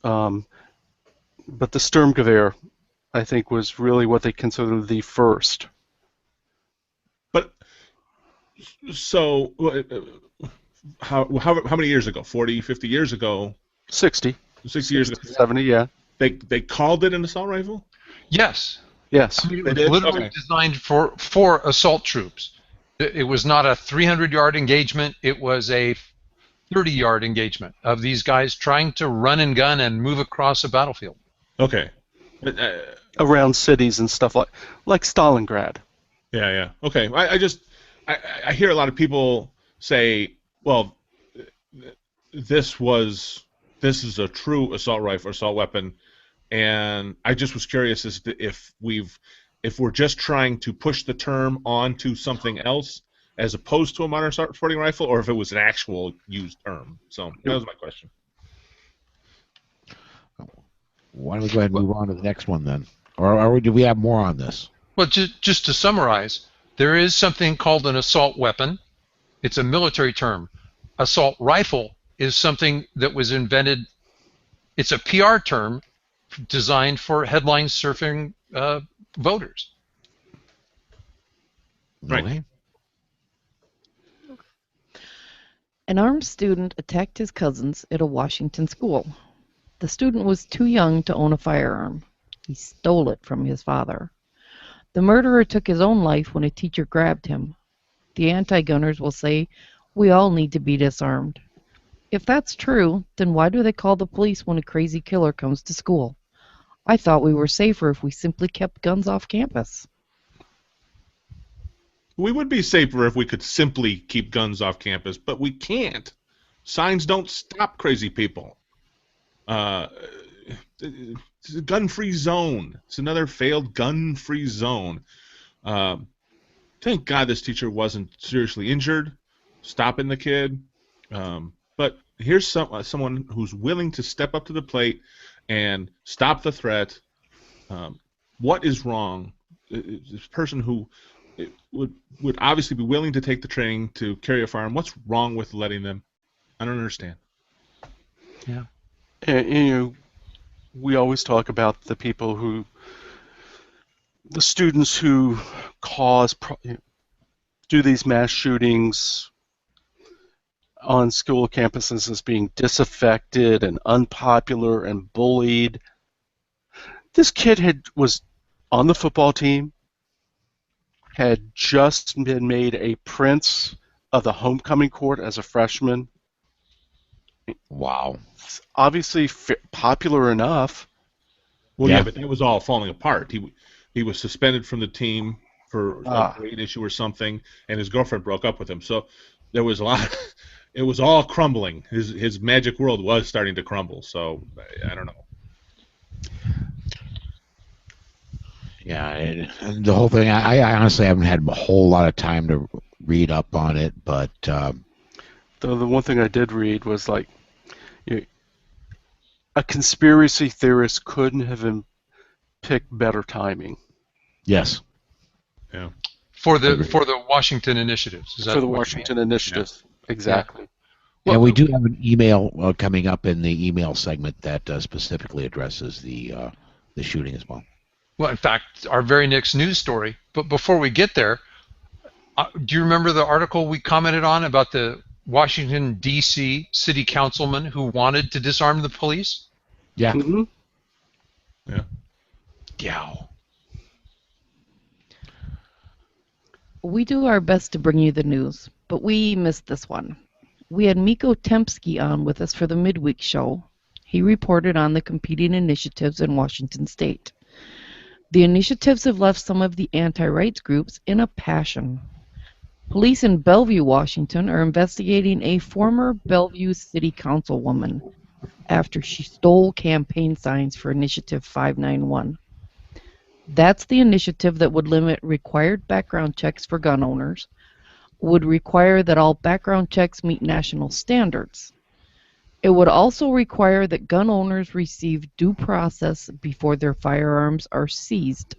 But the Sturmgewehr, I think, was really what they considered the first. But so how many years ago? 40, 50 years ago? 60. 60 years ago. 70, yeah. They called it an assault rifle? Yes. Yes. I mean, it They was did? literally Okay. designed for assault troops. It was not a 300-yard engagement. It was a 30-yard engagement of these guys trying to run and gun and move across a battlefield. Okay. Around cities and stuff like Stalingrad. Yeah. Okay. I hear a lot of people say, well, this is a true assault rifle, assault weapon, and I just was curious as to if we've if we're just trying to push the term onto something else as opposed to a modern sporting rifle, or if it was an actual used term. So that was my question. Why don't we go ahead and move on to the next one then? Or do we have more on this? Well, just to summarize, there is something called an assault weapon. It's a military term. Assault rifle is something that was invented. It's a PR term designed for headline surfing voters. Right. Okay. An armed student attacked his cousins at a Washington school. The student was too young to own a firearm. He stole it from his father. The murderer took his own life when a teacher grabbed him. The anti-gunners will say, we all need to be disarmed. If that's true, then why do they call the police when a crazy killer comes to school? I thought we were safer if we simply kept guns off campus. We would be safer if we could simply keep guns off campus, but we can't. Signs don't stop crazy people. It's a gun-free zone. It's another failed gun-free zone. Thank God this teacher wasn't seriously injured, stopping the kid. But here's someone who's willing to step up to the plate and stop the threat. What is wrong? This person who would obviously be willing to take the training to carry a firearm. What's wrong with letting them? I don't understand. Yeah. And, we always talk about the students who do these mass shootings on school campuses as being disaffected and unpopular and bullied. This kid was on the football team, had just been made a prince of the homecoming court as a freshman. Wow. Obviously popular enough. Well, yeah, but that was all falling apart. He was suspended from the team for a grade issue or something, and his girlfriend broke up with him. So there was a lot. It was all crumbling. His magic world was starting to crumble. So I don't know. Yeah, and the whole thing. I honestly haven't had a whole lot of time to read up on it, but the one thing I did read was like, a conspiracy theorist couldn't have picked better timing. yes. Yeah. For the Washington initiatives. Is that For the what you Washington initiatives, exactly. And we do have an email coming up in the email segment that specifically addresses the shooting as well. Well, in fact, our very next news story. But before we get there, do you remember the article we commented on about the Washington, D.C. city councilman who wanted to disarm the police? Yeah. Mm-hmm. Yeah. Yeah. We do our best to bring you the news, but we missed this one. We had Miko Tempsky on with us for the midweek show. He reported on the competing initiatives in Washington state. The initiatives have left some of the anti-rights groups in a passion. Police in Bellevue, Washington are investigating a former Bellevue City Councilwoman after she stole campaign signs for Initiative 591. That's the initiative that would limit required background checks for gun owners, would require that all background checks meet national standards. It would also require that gun owners receive due process before their firearms are seized.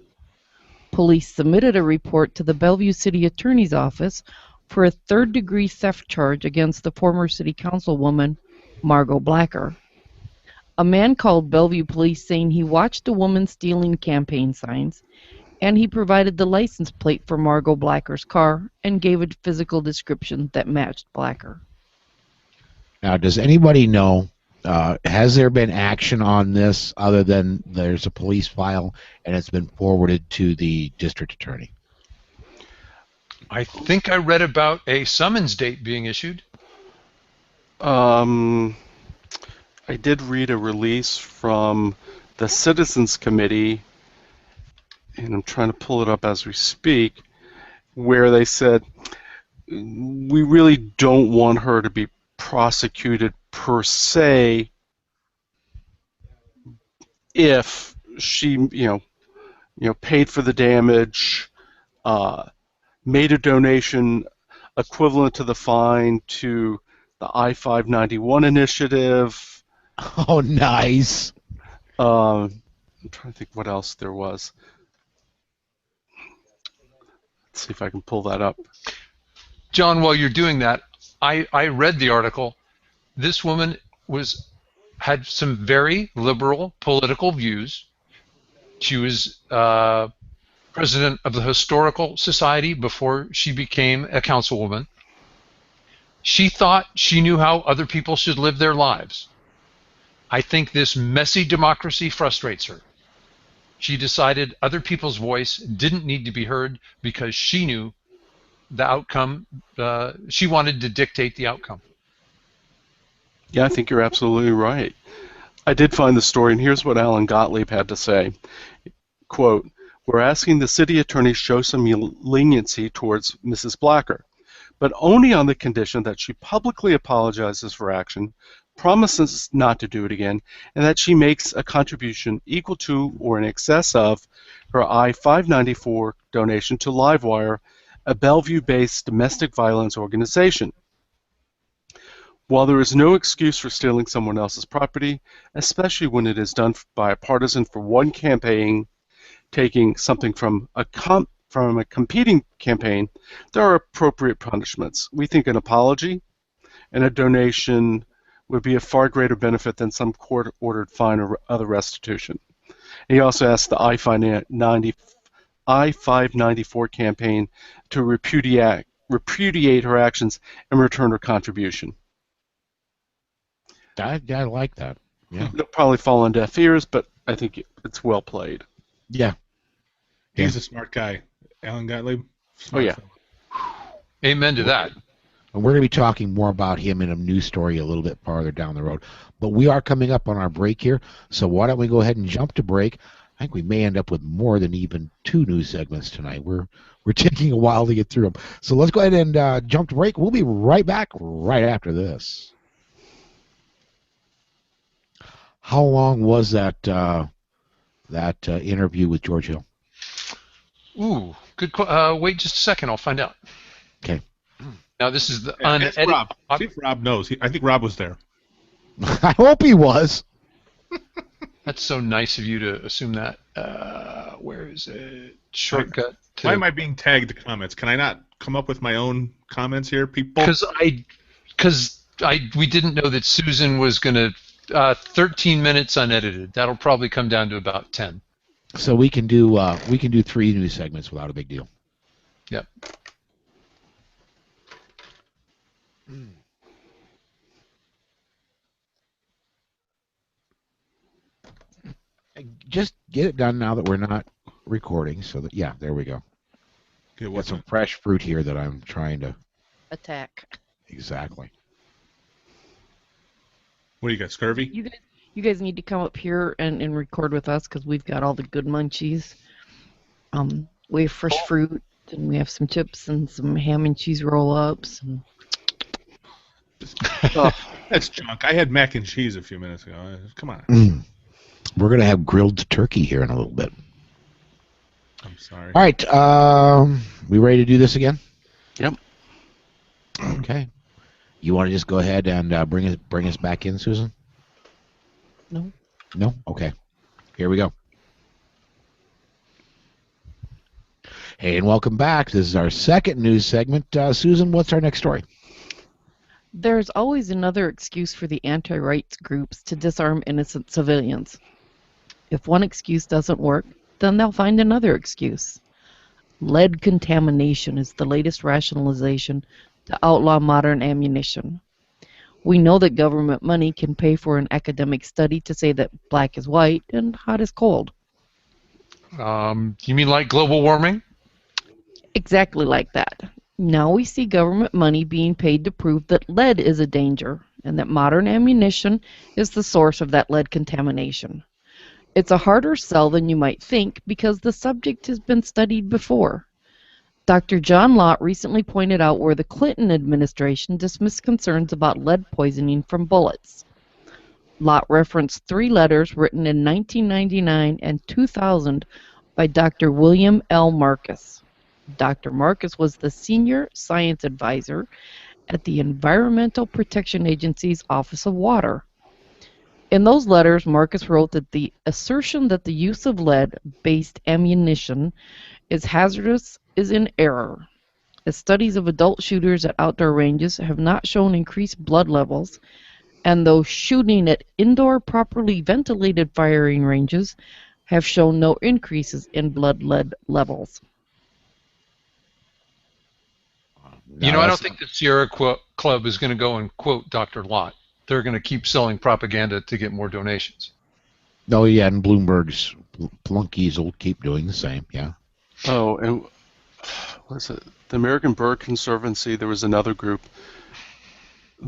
Police submitted a report to the Bellevue City Attorney's Office for a third-degree theft charge against the former City Councilwoman, Margot Blacker. A man called Bellevue Police saying he watched a woman stealing campaign signs, and he provided the license plate for Margot Blacker's car and gave a physical description that matched Blacker. Now, does anybody know, has there been action on this other than there's a police file and it's been forwarded to the district attorney? I think I read about a summons date being issued. I did read a release from the Citizens Committee, and I'm trying to pull it up as we speak, where they said, we really don't want her to be prosecuted per se if she, paid for the damage, made a donation equivalent to the fine to the I-591 initiative. Oh, nice. I'm trying to think what else there was. Let's see if I can pull that up. John, while you're doing that, I read the article. This woman had some very liberal political views. She was president of the Historical Society before she became a councilwoman. She thought she knew how other people should live their lives. I think this messy democracy frustrates her. She decided other people's voice didn't need to be heard because she knew the outcome. She wanted to dictate the outcome. Yeah, I think you're absolutely right. I did find the story, and here's what Alan Gottlieb had to say. Quote, "We're asking the city attorney show some leniency towards Mrs. Blacker, but only on the condition that she publicly apologizes for action, promises not to do it again, and that she makes a contribution equal to or in excess of her I-594 donation to Livewire, a Bellevue-based domestic violence organization. While there is no excuse for stealing someone else's property, especially when it is done by a partisan for one campaign taking something from a competing campaign, there are appropriate punishments. We think an apology and a donation would be a far greater benefit than some court-ordered fine or other restitution." He also asked the I-594 campaign to repudiate her actions and return her contribution. I like that. Yeah. It'll probably fall on deaf ears, but I think it's well played. Yeah. He's a smart guy. Alan Gottlieb. Oh, yeah. Amen to that. And we're going to be talking more about him in a news story a little bit farther down the road. But we are coming up on our break here, so why don't we go ahead and jump to break? I think we may end up with more than even 2 news segments tonight. We're taking a while to get through them. So let's go ahead and jump to break. We'll be right back right after this. How long was that interview with George Hill? Ooh, good. Wait just a second. I'll find out. Okay. Now this is the Ask unedited. Rob. See if Rob knows. I think Rob was there. I hope he was. That's so nice of you to assume that. Where is it? Shortcut. Why am I being tagged to comments? Can I not come up with my own comments here, people? Because we didn't know that Susan was going to 13 minutes unedited. That'll probably come down to about 10. So we can do 3 news segments without a big deal. Yep. Just get it done now that we're not recording. So that there we go. Okay, Got what's some fresh fruit here that I'm trying to Attack. exactly. What do you got, scurvy? You guys need to come up here and record with us because we've got all the good munchies. We have fresh fruit, and we have some chips and some ham and cheese roll-ups. That's junk. I had mac and cheese a few minutes ago. Come on. We're going to have grilled turkey here in a little bit. I'm sorry. All right. We ready to do this again? Yep. Okay. You want to just go ahead and bring us back in, Susan? No. No? Okay. Here we go. Hey, and welcome back. This is our second news segment. Susan, what's our next story? There's always another excuse for the anti-rights groups to disarm innocent civilians. If one excuse doesn't work, then they'll find another excuse. Lead contamination is the latest rationalization to outlaw modern ammunition. We know that government money can pay for an academic study to say that black is white and hot is cold. You mean like global warming? Exactly like that. Now we see government money being paid to prove that lead is a danger and that modern ammunition is the source of that lead contamination. It's a harder sell than you might think because the subject has been studied before. Dr. John Lott recently pointed out where the Clinton administration dismissed concerns about lead poisoning from bullets. Lott referenced 3 letters written in 1999 and 2000 by Dr. William L. Marcus. Dr. Marcus was the senior science advisor at the Environmental Protection Agency's Office of Water. In those letters, Marcus wrote that the assertion that the use of lead-based ammunition is hazardous is in error, as studies of adult shooters at outdoor ranges have not shown increased blood levels, and those shooting at indoor, properly ventilated firing ranges have shown no increases in blood lead levels. You know, I don't think the Sierra Club is going to go and quote Dr. Lott. They're going to keep selling propaganda to get more donations. No, yeah, and Bloomberg's flunkies will keep doing the same, yeah. Oh, and what is it? The American Bird Conservancy, there was another group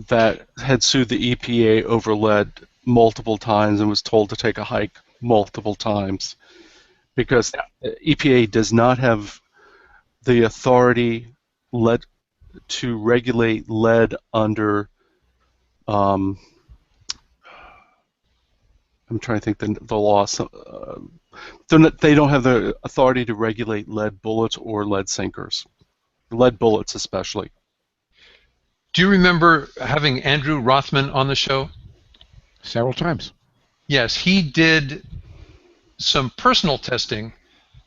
that had sued the EPA over lead multiple times and was told to take a hike multiple times because EPA does not have the authority to regulate lead under I'm trying to think the law. They don't have the authority to regulate lead bullets or lead sinkers, lead bullets especially. Do you remember having Andrew Rothman on the show? Several times. Yes, he did some personal testing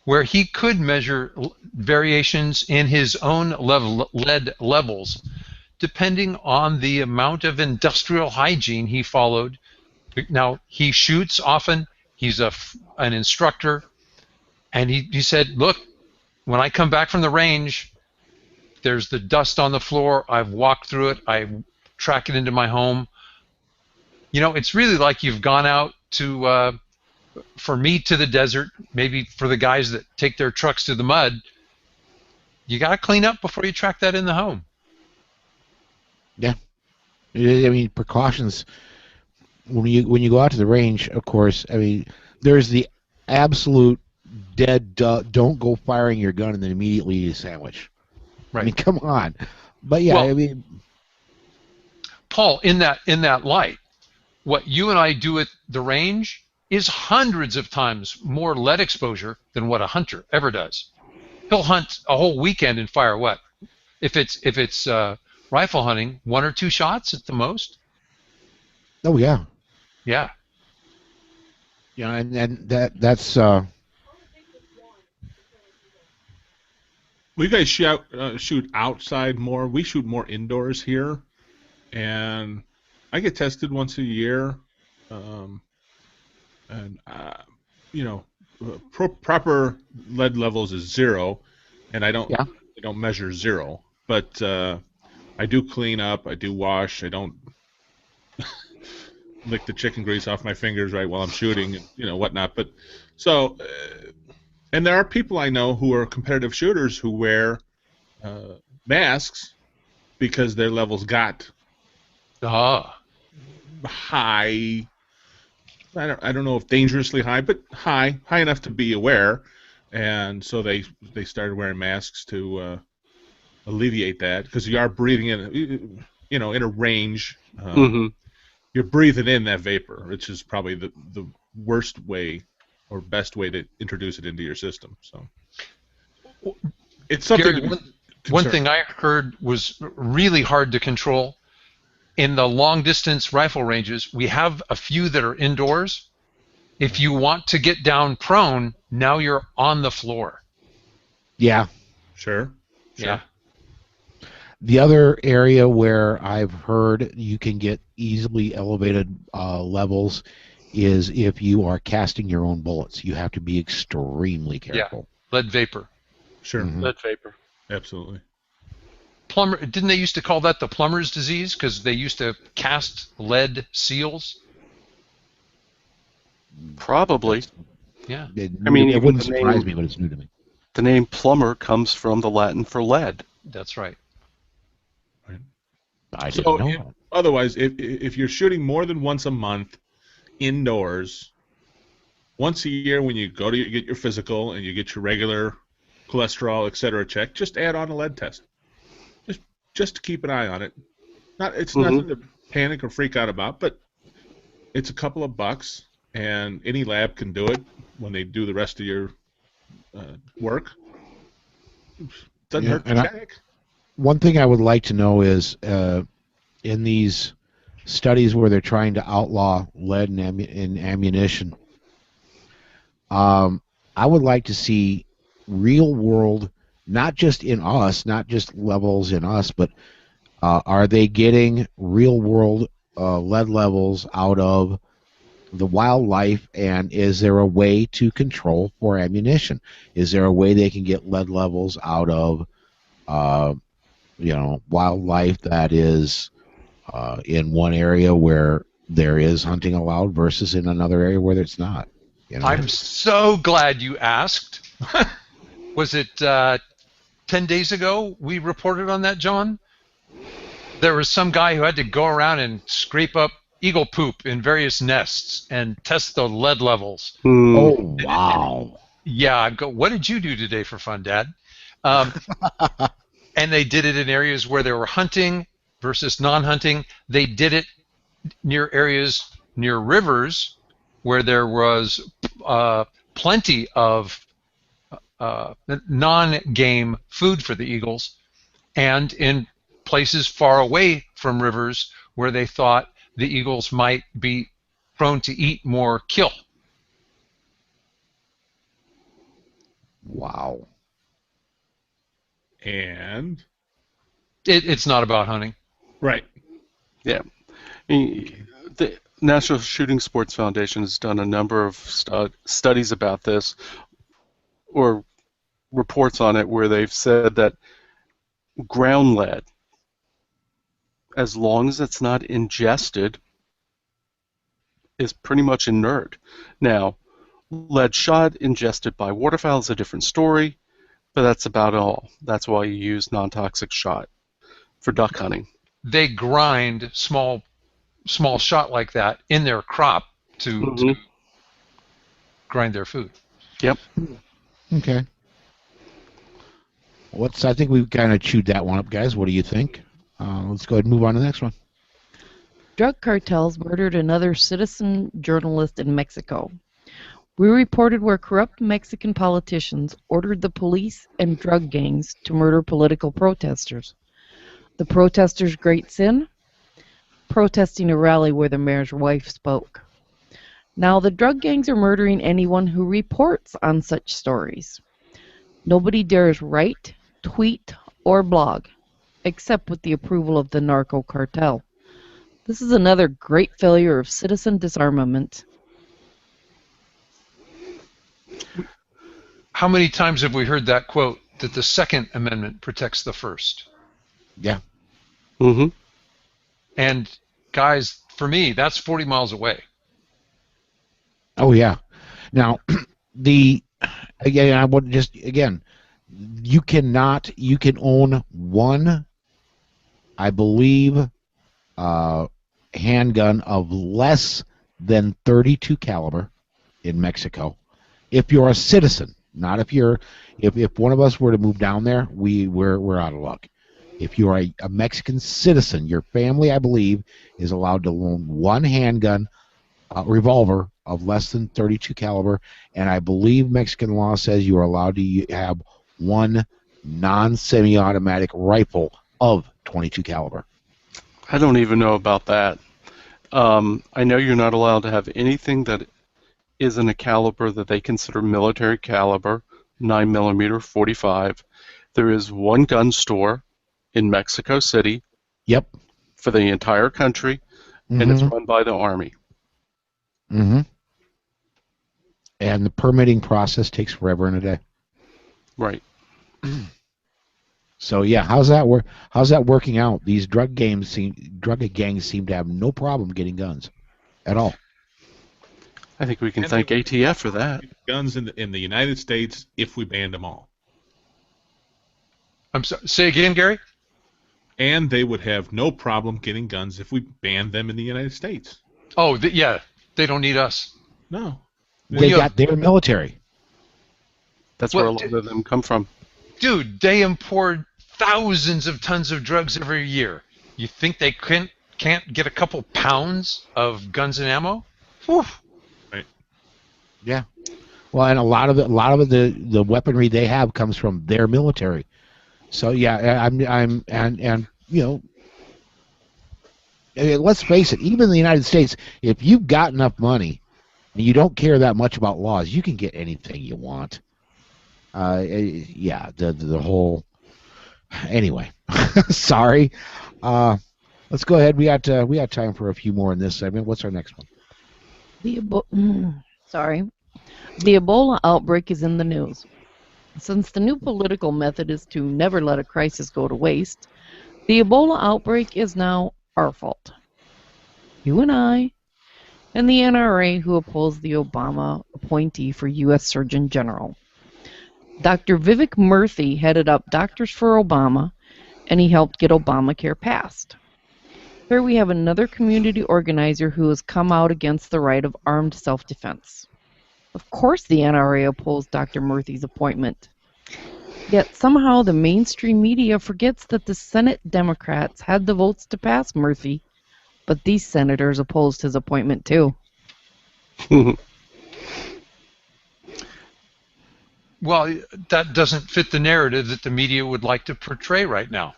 where he could measure variations in his own lead levels depending on the amount of industrial hygiene he followed. Now, he shoots often. He's an instructor. And he said, look, when I come back from the range, there's the dust on the floor. I've walked through it. I track it into my home. You know, it's really like you've gone out to, for me, to the desert, maybe for the guys that take their trucks to the mud. You got to clean up before you track that in the home. Yeah. I mean, precautions. When you go out to the range, of course, I mean, there's the absolute dead don't go firing your gun and then immediately eat a sandwich. Right. I mean, come on. But yeah, well, I mean, Paul, in that light, what you and I do at the range is hundreds of times more lead exposure than what a hunter ever does. He'll hunt a whole weekend and fire what? If it's rifle hunting, 1 or 2 shots at the most. oh yeah. Yeah. Yeah, and that's We guys shoot outside more. We shoot more indoors here, and I get tested once a year, and you know, proper lead levels is 0, and I don't measure 0, but I do clean up. I do wash. I don't lick the chicken grease off my fingers right while I'm shooting, and whatnot. But so. And there are people I know who are competitive shooters who wear masks because their levels got high. I don't know if dangerously high, but high enough to be aware, and so they started wearing masks to alleviate that because you are breathing in, in a range. You're breathing in that vapor, which is probably the worst way or best way to introduce it into your system. So it's something. Gary, one thing I heard was really hard to control. In the long-distance rifle ranges, we have a few that are indoors. If you want to get down prone, now you're on the floor. yeah. Sure. Yeah. The other area where I've heard you can get easily elevated levels is if you are casting your own bullets. You have to be extremely careful. Yeah. Lead vapor. Sure. Mhm. Lead vapor. Absolutely. Plumber, didn't they used to call that the plumber's disease because they used to cast lead seals? Probably. Yeah. I mean, it even wouldn't the surprise name- me, but it's new to me. The name plumber comes from the Latin for lead. That's right. I didn't So know that. otherwise, if you're shooting more than once a month indoors, once a year when you go to get your physical and you get your regular cholesterol, etc. check, just add on a lead test. Just to keep an eye on it. It's nothing to panic or freak out about, but it's a couple of bucks, and any lab can do it when they do the rest of your work. Doesn't Yeah, hurt to and check. one thing I would like to know is in these studies where they're trying to outlaw lead in ammunition, I would like to see real world, not just in us, not just levels in us, but are they getting real world lead levels out of the wildlife, and is there a way to control for ammunition? Is there a way they can get lead levels out of wildlife that is in one area where there is hunting allowed versus in another area where it's not? I'm so glad you asked. Was it 10 days ago we reported on that, John? There was some guy who had to go around and scrape up eagle poop in various nests and test the lead levels. Oh, wow. Yeah, I go, what did you do today for fun, Dad? And they did it in areas where they were hunting versus non-hunting. They did it near areas near rivers where there was plenty of non-game food for the eagles, and in places far away from rivers where they thought the eagles might be prone to eat more kill. Wow. And It's not about hunting. right. Yeah. The National Shooting Sports Foundation has done a number of studies about this, or reports on it, where they've said that ground lead, as long as it's not ingested, is pretty much inert. Now, lead shot ingested by waterfowl is a different story, but that's about all. That's why you use non-toxic shot for duck hunting. They grind small shot like that in their crop to grind their food. Yep. Okay. I think we've kind of chewed that one up, guys. What do you think? Let's go ahead and move on to the next one. Drug cartels murdered another citizen journalist in Mexico. We reported where corrupt Mexican politicians ordered the police and drug gangs to murder political protesters. The protesters' great sin? Protesting a rally where the mayor's wife spoke. Now the drug gangs are murdering anyone who reports on such stories. Nobody dares write, tweet, or blog, except with the approval of the narco cartel. This is another great failure of citizen disarmament. How many times have we heard that quote, that the Second Amendment protects the First? Yeah. Mm-hmm. And guys, for me, that's 40 miles away. Oh, yeah. Now, I would just, again, you can own one, I believe, handgun of less than .32 caliber in Mexico if you're a citizen. Not if one of us were to move down there, we're out of luck. If you are a Mexican citizen, your family, I believe, is allowed to own one handgun, revolver of less than .32 caliber, and I believe Mexican law says you are allowed to have one non-semi-automatic rifle of .22 caliber. I don't even know about that. I know you're not allowed to have anything that isn't a caliber that they consider military caliber, 9mm 45. There is one gun store in Mexico City. Yep. For the entire country, and it's run by the Army. Mm-hmm. And the permitting process takes forever and a day. Right. So yeah, how's that working out? These drug gangs seem to have no problem getting guns at all. I think we can thank ATF for that. Guns in the United States if we banned them all. I'm sorry, say again, Gary? And they would have no problem getting guns if we banned them in the United States. Oh, yeah. They don't need us. No. They got their military. That's where a lot of them come from. Dude, they import thousands of tons of drugs every year. You think they can't get a couple pounds of guns and ammo? Whew. Right. Yeah. Well, and a lot of the weaponry they have comes from their military. So yeah, and let's face it, even in the United States, if you've got enough money and you don't care that much about laws, you can get anything you want. Yeah, the whole. Anyway, sorry. Let's go ahead. We got time for a few more in this segment. What's our next one? Sorry. The Ebola outbreak is in the news. Since the new political method is to never let a crisis go to waste, the Ebola outbreak is now our fault. You and I, and the NRA who opposed the Obama appointee for U.S. Surgeon General. Dr. Vivek Murthy headed up Doctors for Obama, and he helped get Obamacare passed. Here we have another community organizer who has come out against the right of armed self-defense. Of course the NRA opposed Dr. Murthy's appointment. Yet somehow the mainstream media forgets that the Senate Democrats had the votes to pass Murthy, but these senators opposed his appointment too. Well, that doesn't fit the narrative that the media would like to portray right now.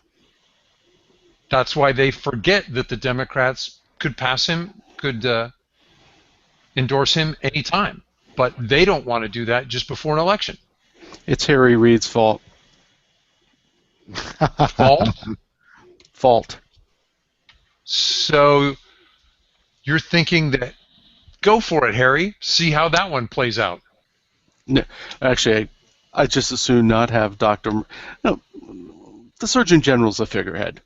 That's why they forget that the Democrats could pass him, could endorse him anytime. But they don't want to do that just before an election. It's Harry Reid's fault. Fault? Fault. So you're thinking that, go for it, Harry. See how that one plays out. No, actually, I just as soon not have No, the Surgeon General's a figurehead.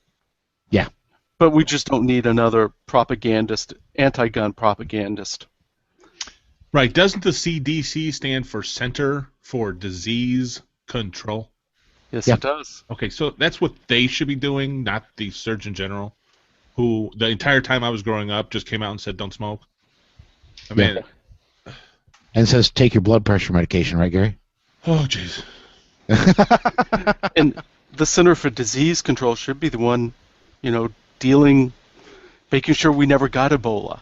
Yeah. But we just don't need another propagandist, anti-gun propagandist. Right. Doesn't the CDC stand for Center for Disease Control? Yes, Yep. it does. Okay, so that's what they should be doing, not the Surgeon General, who the entire time I was growing up just came out and said don't smoke. I mean, And it says take your blood pressure medication, right, Gary? oh jeez. And the Center for Disease Control should be the one, making sure we never got Ebola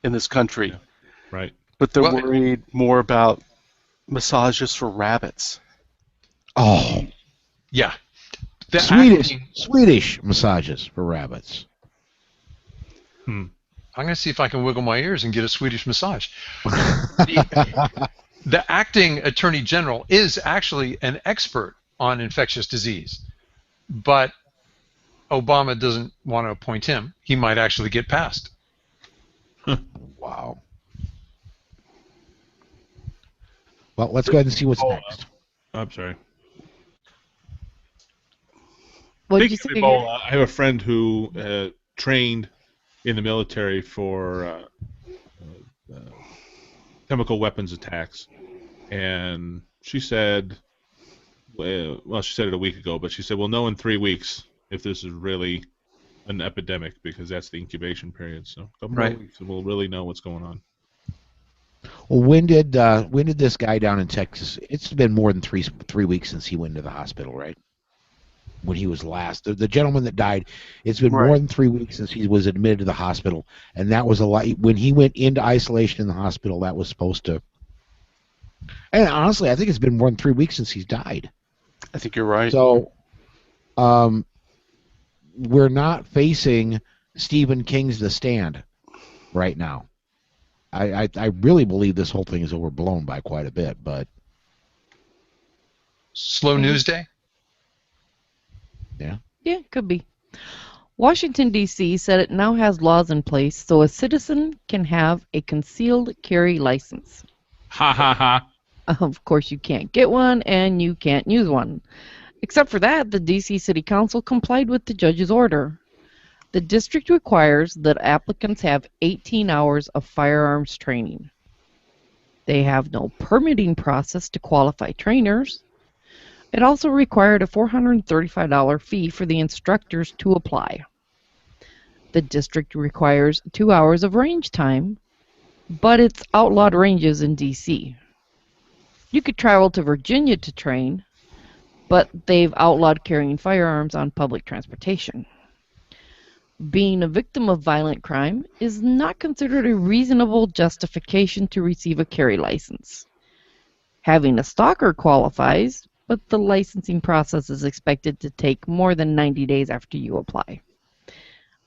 in this country. Yeah. Right. But they're Well, worried more about massages for rabbits. Oh, Yeah. The Swedish massages for rabbits. I'm going to see if I can wiggle my ears and get a Swedish massage. The acting Attorney General is actually an expert on infectious disease, but Obama doesn't want to appoint him. He might actually get passed. Wow. Well, let's go ahead and see what's next. I'm sorry. What did you Speaking say? of Ebola, I have a friend who trained in the military for chemical weapons attacks, and she said, well, she said it a week ago, but she said we'll know in 3 weeks if this is really an epidemic because that's the incubation period. So a couple more weeks, and we'll really know what's going on. Well, when did this guy down in Texas? It's been more than three weeks since he went into the hospital, right? When he was last, the gentleman that died, it's been more than 3 weeks since he was admitted to the hospital, and that was a lot. When he went into isolation in the hospital, that was supposed to. And honestly, I think it's been more than 3 weeks since he's died. I think you're right. So, we're not facing Stephen King's The Stand right now. I really believe this whole thing is overblown by quite a bit, but Slow news day? Yeah, could be. Washington, D.C. said it now has laws in place so a citizen can have a concealed carry license. Ha ha ha. Of course, you can't get one and you can't use one. Except for that, the D.C. City Council complied with the judge's order. The district requires that applicants have 18 hours of firearms training. They have no permitting process to qualify trainers. It also required a $435 fee for the instructors to apply. The district requires 2 hours of range time, but it's outlawed ranges in D.C. You could travel to Virginia to train, but they've outlawed carrying firearms on public transportation. Being a victim of violent crime is not considered a reasonable justification to receive a carry license. Having a stalker qualifies, but the licensing process is expected to take more than 90 days after you apply.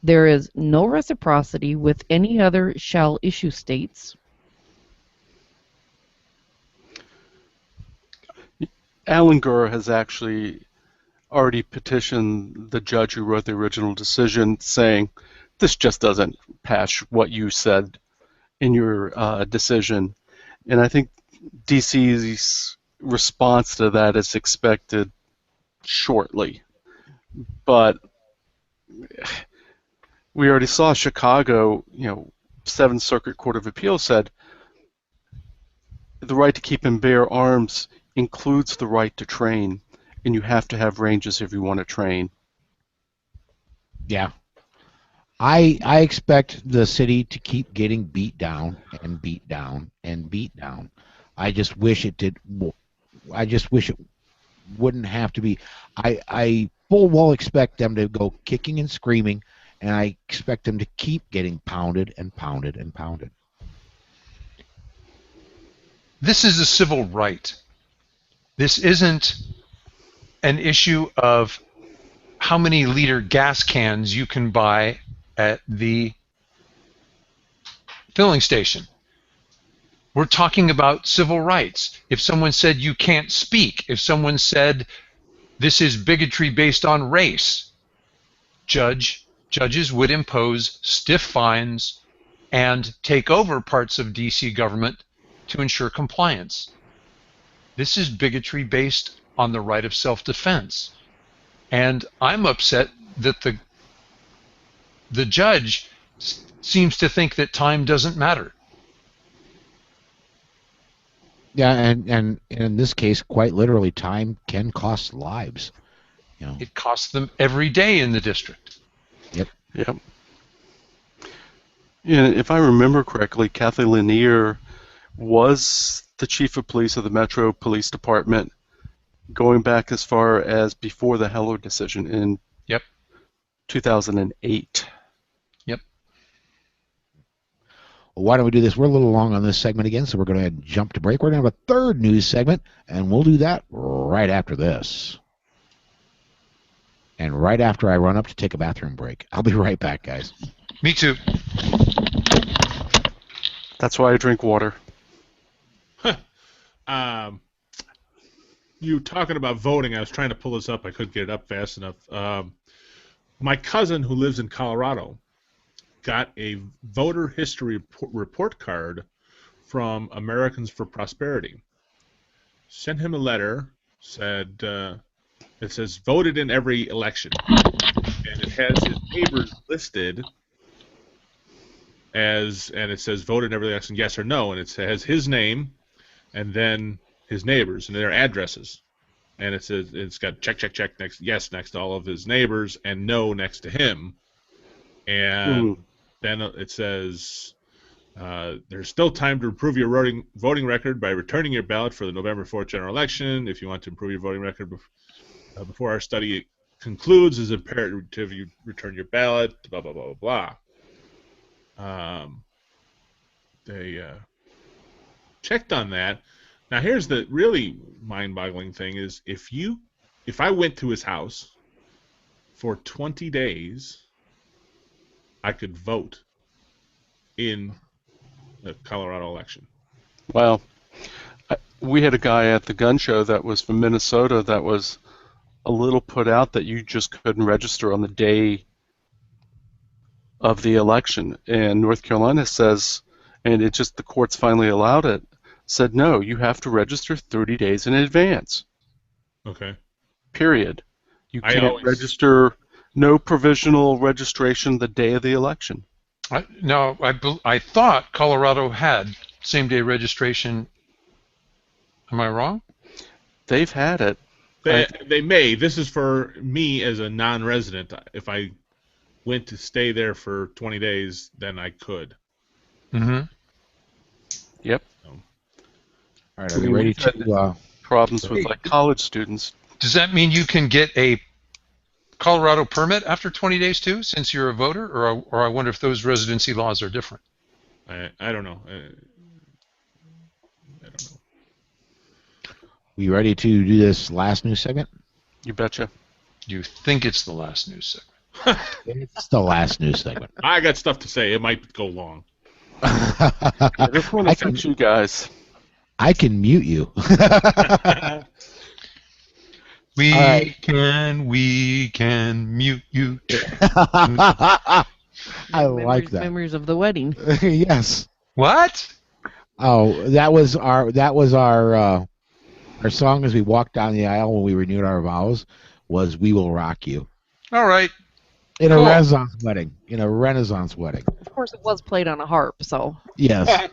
There is no reciprocity with any other shall issue states. Alan Gurr has actually already petitioned the judge who wrote the original decision saying, this just doesn't pass what you said in your decision. And I think DC's response to that is expected shortly. But we already saw Chicago, Seventh Circuit Court of Appeals said the right to keep and bear arms includes the right to train, and you have to have ranges if you want to train. Yeah. I expect the city to keep getting beat down and beat down and beat down. I just wish it did. I just wish it wouldn't have to be. I full well expect them to go kicking and screaming, and I expect them to keep getting pounded and pounded and pounded. This is a civil right. This isn't an issue of how many liter gas cans you can buy at the filling station. We're talking about civil rights. If someone said you can't speak, if someone said this is bigotry based on race, judges would impose stiff fines and take over parts of DC government to ensure compliance. This is bigotry based on the right of self-defense. And I'm upset that the judge seems to think that time doesn't matter. Yeah, and in this case, quite literally, time can cost lives. It costs them every day in the district. Yep. Yep. Yeah, if I remember correctly, Kathy Lanier was the chief of police of the Metro Police Department going back as far as before the Heller decision in 2008. Yep. Well, why don't we do this? We're a little long on this segment again, so we're going to jump to break. We're going to have a third news segment, and we'll do that right after this. And right after I run up to take a bathroom break. I'll be right back, guys. Me too. That's why I drink water. You talking about voting, I was trying to pull this up. I couldn't get it up fast enough. My cousin who lives in Colorado got a voter history report card from Americans for Prosperity. Sent him a letter, said, it says voted in every election. And it has his neighbors listed as, and it says voted in every election, yes or no. And it has his name and then his neighbors and their addresses. And it says it's got check next, yes next to all of his neighbors and no next to him. And then it says there's still time to improve your voting record by returning your ballot for the November 4th general election. If you want to improve your voting record before our study concludes, it's imperative you return your ballot, blah, blah, blah, blah, blah. They checked on that. Now, here's the really mind-boggling thing is if I went to his house for 20 days, I could vote in the Colorado election. Well, we had a guy at the gun show that was from Minnesota that was a little put out that you just couldn't register on the day of the election. And North Carolina says, and it just the courts finally allowed it, said no, you have to register 30 days in advance. Okay. Period. You can't register, no provisional registration the day of the election. I thought Colorado had same-day registration. Am I wrong? They've had it. They may. This is for me as a non-resident. If I went to stay there for 20 days, then I could. Mm-hmm. Yep. All right, are we ready to... problems with like college students. Does that mean you can get a Colorado permit after 20 days too, since you're a voter? Or I wonder if those residency laws are different. I don't know. I don't know. We ready to do this last news segment? You betcha. You think it's the last news segment. It's the last news segment. I got stuff to say. It might go long. This one affects you guys. I can mute you. We right. can mute you. I like that. Memories of the wedding. Yes. What? Oh, that was our song as we walked down the aisle when we renewed our vows was "We Will Rock You." All right. In Cool. a Renaissance wedding. In a Renaissance wedding. Of course, it was played on a harp, so. Yes.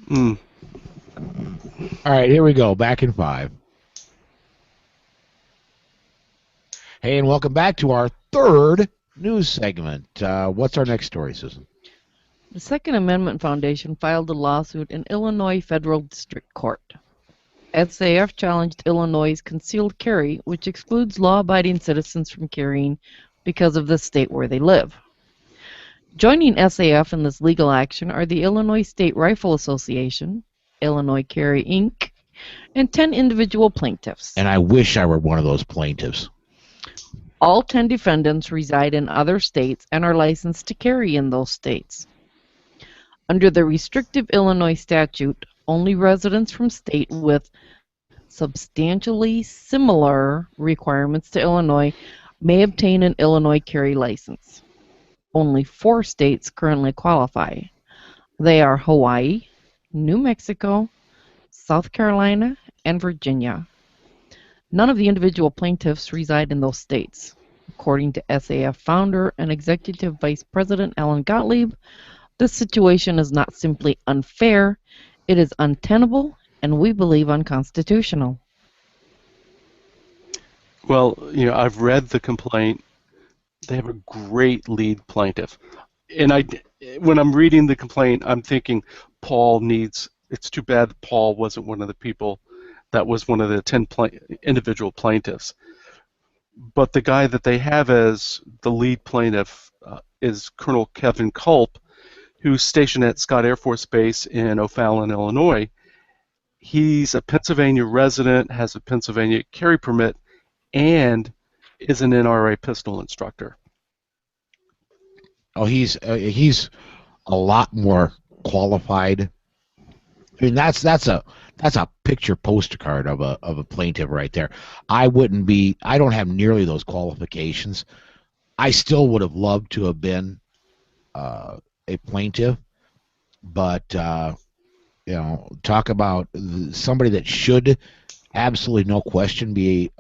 Mm. All right, here we go. Back in 5. Hey, and welcome back to our third news segment. What's our next story, Susan? The Second Amendment Foundation filed a lawsuit in Illinois Federal District Court. SAF challenged Illinois' concealed carry, which excludes law-abiding citizens from carrying because of the state where they live. Joining SAF in this legal action are the Illinois State Rifle Association, Illinois Carry Inc., and 10 individual plaintiffs. And I wish I were one of those plaintiffs. All 10 defendants reside in other states and are licensed to carry in those states. Under the restrictive Illinois statute, only residents from state with substantially similar requirements to Illinois may obtain an Illinois carry license. Only 4 states currently qualify. They are Hawaii, New Mexico, South Carolina, and Virginia. None of the individual plaintiffs reside in those states. According to SAF founder and executive vice president Alan Gottlieb, this situation is not simply unfair, it is untenable, and we believe unconstitutional. Well, I've read the complaint. They have a great lead plaintiff. And when I'm reading the complaint, I'm thinking it's too bad that Paul wasn't one of the people that was one of the 10 individual plaintiffs. But the guy that they have as the lead plaintiff is Colonel Kevin Culp, who's stationed at Scott Air Force Base in O'Fallon, Illinois. He's a Pennsylvania resident, has a Pennsylvania carry permit, and is an NRA pistol instructor. Oh, he's a lot more qualified. I mean, that's a picture postcard of a plaintiff right there. I don't have nearly those qualifications. I still would have loved to have been a plaintiff, but talk about somebody that should absolutely no question be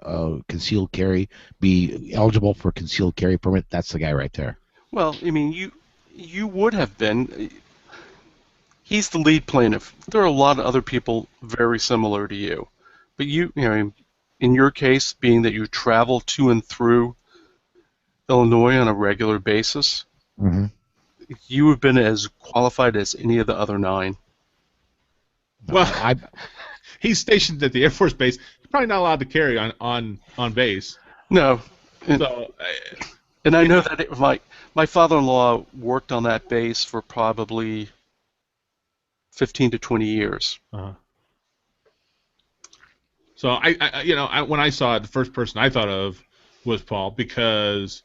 concealed carry, be eligible for concealed carry permit. That's the guy right there. Well, I mean, you would have been. He's the lead plaintiff. There are a lot of other people very similar to you, but in your case, being that you travel to and through Illinois on a regular basis, Mm-hmm. you have been as qualified as any of the other 9. Well, he's stationed at the Air Force Base. He's probably not allowed to carry on base. No. So, and I know that my father-in-law worked on that base for probably 15 to 20 years. Uh-huh. So when I saw it, the first person I thought of was Paul, because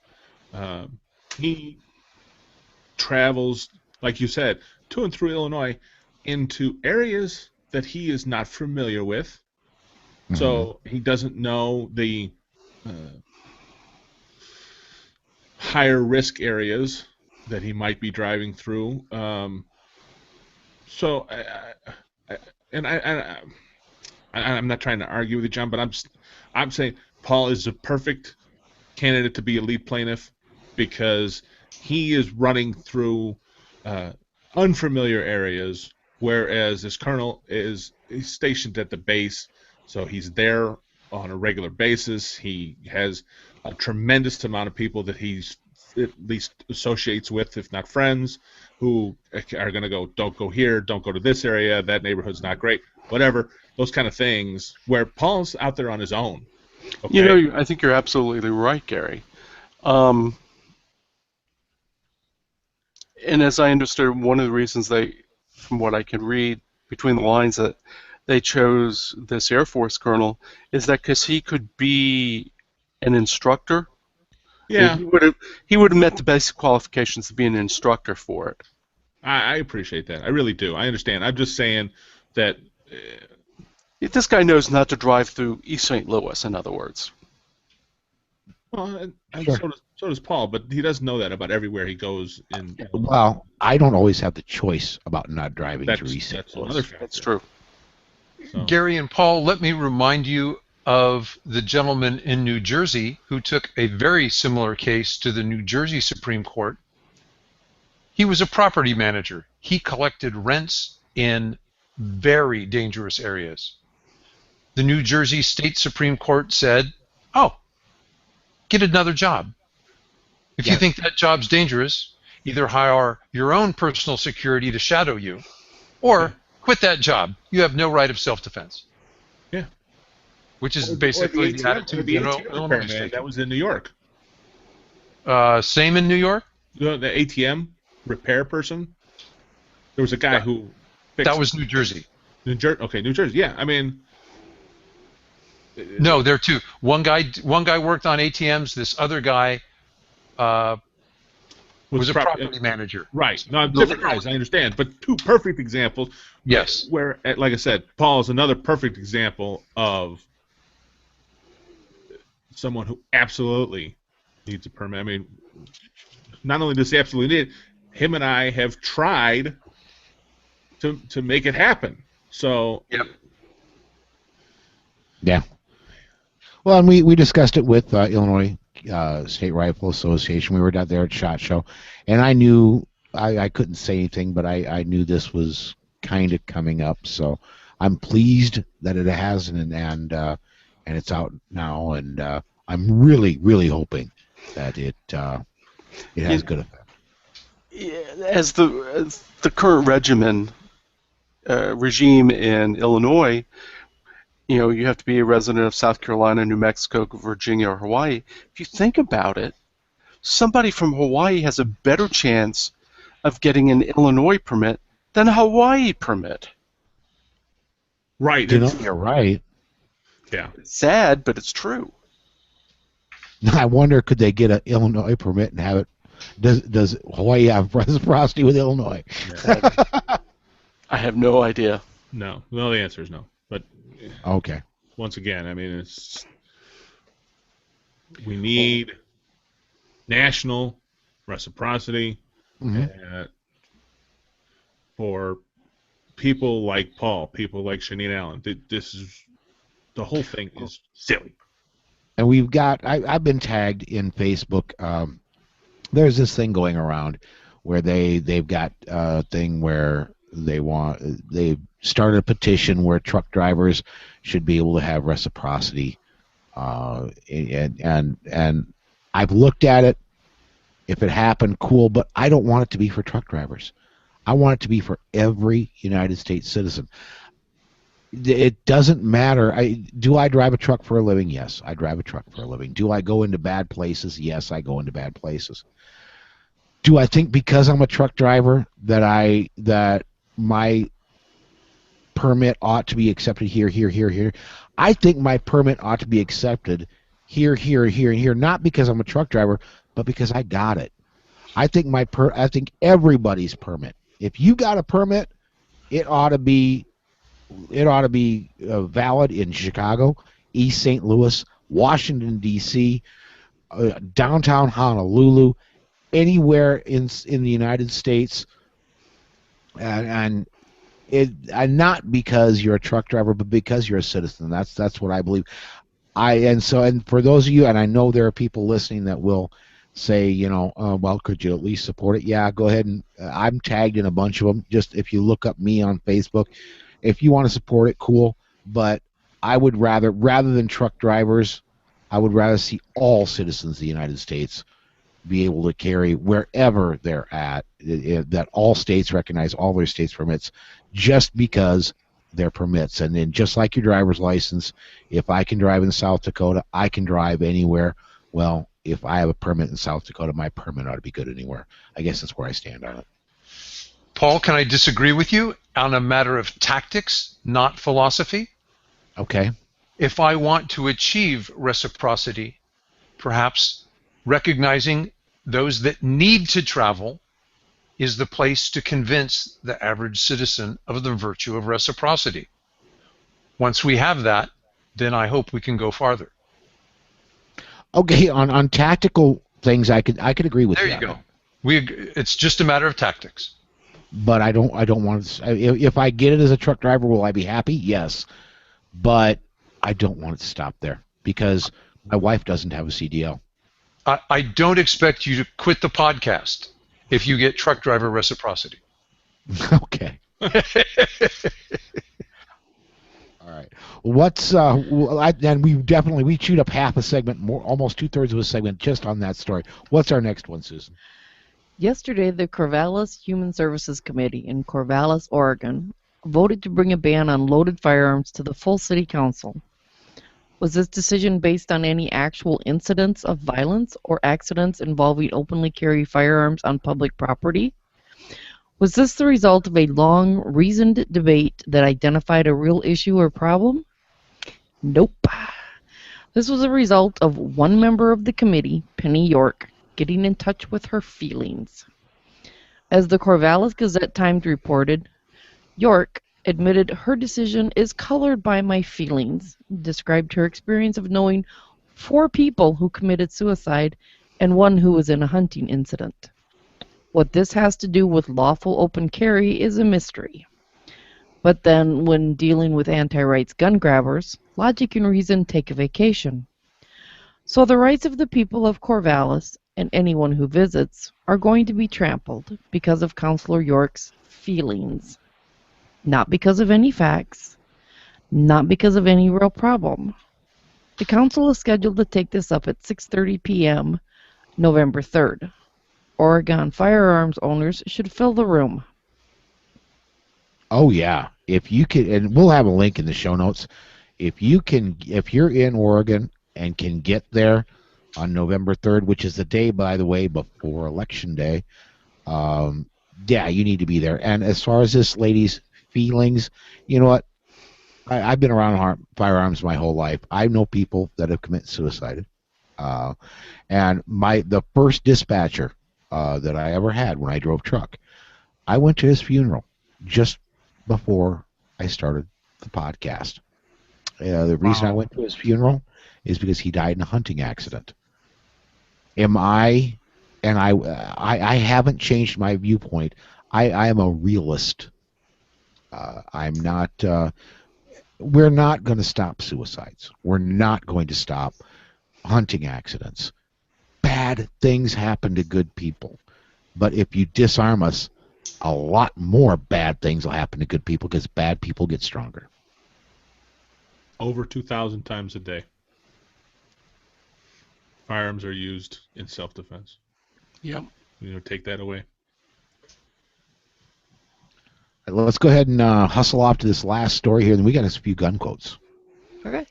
he travels, like you said, to and through Illinois into areas that he is not familiar with. Mm-hmm. So he doesn't know the higher risk areas that he might be driving through. So I'm not trying to argue with you, John, but I'm saying Paul is a perfect candidate to be a lead plaintiff, because he is running through unfamiliar areas, whereas this colonel he's stationed at the base, so he's there on a regular basis. He has a tremendous amount of people that he's at least associates with, if not friends, who are going to go, don't go here, don't go to this area, that neighborhood's not great, whatever, those kind of things, where Paul's out there on his own. Okay? I think you're absolutely right, Gary. And as I understood, one of the reasons from what I can read between the lines, that they chose this Air Force colonel is that because he could be an instructor. Yeah, He would have met the basic qualifications to be an instructor for it. I appreciate that. I really do. I understand. I'm just saying that. This guy knows not to drive through East St. Louis, in other words. Well, and Sure. so does Paul, but he doesn't know that about everywhere he goes. Well, I don't always have the choice about not driving through East St. That's Louis. another factor. That's true. So. Gary and Paul, let me remind you of the gentleman in New Jersey who took a very similar case to the New Jersey Supreme Court. He was a property manager. He collected rents in very dangerous areas. The New Jersey State Supreme Court said, oh, get another job. If you think that job's dangerous, either hire your own personal security to shadow you, or quit that job. You have no right of self-defense. Yeah. Which is basically the attitude the Illinois is man, taking. that was in New York. Same in New York? The ATM repair person. There was a guy who fixed. That was New Jersey. Okay, New Jersey. Yeah, I mean. No, there are two. One guy worked on ATMs. This other guy was a property manager. Right. No, different guys. I understand, but two perfect examples. Yes. Where, like I said, Paul is another perfect example of someone who absolutely needs a permit. I mean, not only does he absolutely need it, him and I have tried to make it happen. So. Yep. Yeah. Well, and we discussed it with Illinois State Rifle Association. We were down there at SHOT Show, and I knew I couldn't say anything, but I knew this was kind of coming up. So I'm pleased that it has, and it's out now, and I'm really hoping that it has good effect. As the current regime in Illinois. You know, you have to be a resident of South Carolina, New Mexico, Virginia, or Hawaii. If you think about it, somebody from Hawaii has a better chance of getting an Illinois permit than a Hawaii permit. Right. You're right. Yeah. It's sad, but it's true. I wonder, could they get an Illinois permit and have it? Does Hawaii have reciprocity with Illinois? I have no idea. No. Well, the answer is no. But okay. Once again, I mean, we need national reciprocity for people like Paul, people like Shanine Allen. The whole thing is silly. And we've got, I've been tagged in Facebook. There's this thing going around where they've got a thing where they started a petition where truck drivers should be able to have reciprocity, and I've looked at it. If it happened, cool, but I don't want it to be for truck drivers. I want it to be for every United States citizen. It doesn't matter. Do I drive a truck for a living? Yes, I drive a truck for a living. Do I go into bad places? Yes, I go into bad places. Do I think because I'm a truck driver that my permit ought to be accepted here? I think my permit ought to be accepted here, and here, not because I'm a truck driver, but because I got it. I think I think everybody's permit. If you got a permit, it ought to be valid in Chicago, East St. Louis, Washington D.C., downtown Honolulu, anywhere in the United States, and not because you're a truck driver, but because you're a citizen. That's what I believe. And for those of you, and I know there are people listening that will say, well, could you at least support it? Yeah, go ahead, and I'm tagged in a bunch of them. Just if you look up me on Facebook, if you want to support it, cool. But I would rather than truck drivers, I would rather see all citizens of the United States be able to carry wherever they're at, that all states recognize all their states' permits just because they're permits. And then just like your driver's license, if I can drive in South Dakota, I can drive anywhere. Well, if I have a permit in South Dakota, my permit ought to be good anywhere. I guess that's where I stand on it. Paul, can I disagree with you on a matter of tactics, not philosophy? Okay. If I want to achieve reciprocity, perhaps recognizing those that need to travel is the place to convince the average citizen of the virtue of reciprocity. Once we have that, then I hope we can go farther. Okay, on tactical things, I could agree with There you. you go. It's just a matter of tactics. But I don't want to. If I get it as a truck driver, will I be happy? Yes, but I don't want it to stop there because my wife doesn't have a CDL. I don't expect you to quit the podcast if you get truck driver reciprocity. Okay. All right. What's and we chewed up half a segment, almost 2/3 of a segment just on that story. What's our next one, Susan? Yesterday, the Corvallis Human Services Committee in Corvallis, Oregon, voted to bring a ban on loaded firearms to the full city council. Was this decision based on any actual incidents of violence or accidents involving openly carried firearms on public property? Was this the result of a long, reasoned debate that identified a real issue or problem? Nope. This was a result of one member of the committee, Penny York, getting in touch with her feelings. As the Corvallis Gazette-Times reported, York admitted her decision is colored by my feelings, described her experience of knowing 4 people who committed suicide and 1 who was in a hunting incident. What this has to do with lawful open carry is a mystery. But then, when dealing with anti-rights gun grabbers, logic and reason take a vacation. So the rights of the people of Corvallis and anyone who visits are going to be trampled because of Councilor York's feelings. Not because of any facts, not because of any real problem. The council is scheduled to take this up at 6:30 p.m. November 3rd. Oregon firearms owners should fill the room. Oh yeah, if you could, and we'll have a link in the show notes. If you're in Oregon and can get there on November 3rd, which is the day, by the way, before Election Day, yeah, you need to be there. And as far as this lady's feelings, you know what? I've been around firearms my whole life. I know people that have committed suicide. And the first dispatcher that I ever had when I drove truck, I went to his funeral just before I started the podcast. The reason I went to his funeral is because he died in a hunting accident. I haven't changed my viewpoint. I am a realist. I'm not. We're not going to stop suicides. We're not going to stop hunting accidents. Bad things happen to good people. But if you disarm us, a lot more bad things will happen to good people because bad people get stronger. Over 2,000 times a day, firearms are used in self-defense. Yep. Take that away. Let's go ahead and hustle off to this last story here. Then we got a few gun quotes. Okay.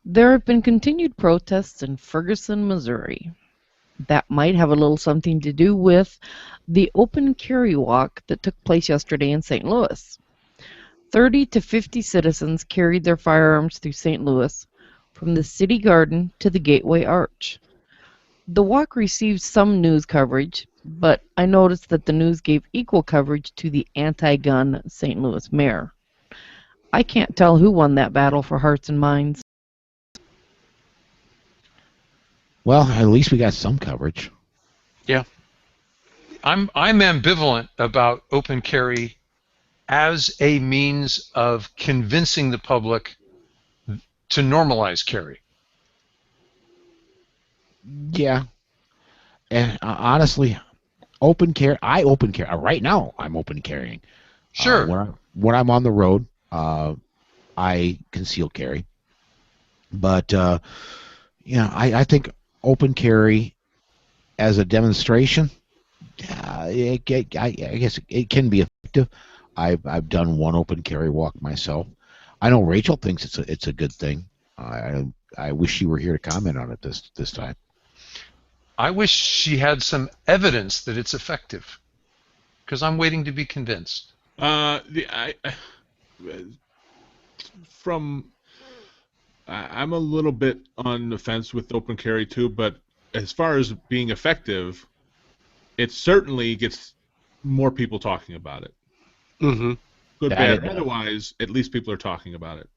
There have been continued protests in Ferguson, Missouri. That might have a little something to do with the open carry walk that took place yesterday in St. Louis. 30 to 50 citizens carried their firearms through St. Louis from the city garden to the Gateway Arch. The walk received some news coverage, but I noticed that the news gave equal coverage to the anti-gun St. Louis mayor. I can't tell who won that battle for hearts and minds. Well, at least we got some coverage. Yeah. I'm ambivalent about open carry as a means of convincing the public to normalize carry. Yeah. And honestly, open carry. I open carry right now. I'm open carrying. Sure. When I'm on the road, I conceal carry. But I think open carry as a demonstration, I guess it can be effective. I've done one open carry walk myself. I know Rachel thinks it's a good thing. I wish she were here to comment on it this time. I wish she had some evidence that it's effective. Because I'm waiting to be convinced. I'm a little bit on the fence with open carry too, but as far as being effective, it certainly gets more people talking about it. Mm-hmm. Good, That bad, it- otherwise, at least people are talking about it.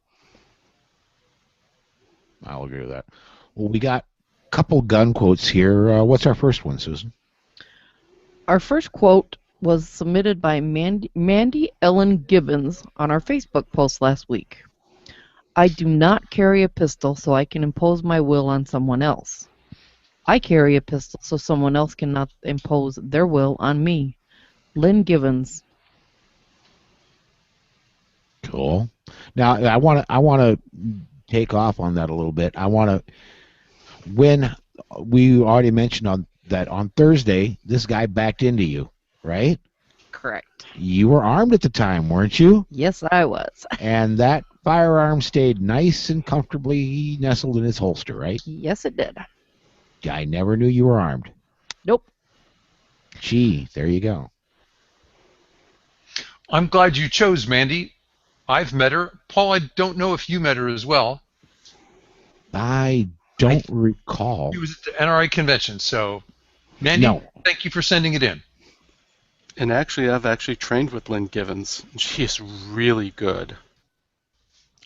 I'll agree with that. Well, we got a couple gun quotes here. What's our first one, Susan? Our first quote was submitted by Mandy Ellen Gibbons on our Facebook post last week. I do not carry a pistol so I can impose my will on someone else. I carry a pistol so someone else cannot impose their will on me. Lynn Gibbons. Cool. Now I want to take off on that a little bit. I want to when we already mentioned on Thursday, this guy backed into you, right? Correct. You were armed at the time, weren't you? Yes, I was. And that firearm stayed nice and comfortably nestled in its holster, right? Yes, it did. I never knew you were armed. Nope. Gee, there you go. I'm glad you chose Mandy. I've met her. Paul, I don't know if you met her as well. I don't recall. She was at the NRA convention, so Mandy, No. thank you for sending it in. And actually, I've actually trained with Lynn Givens. She is really good.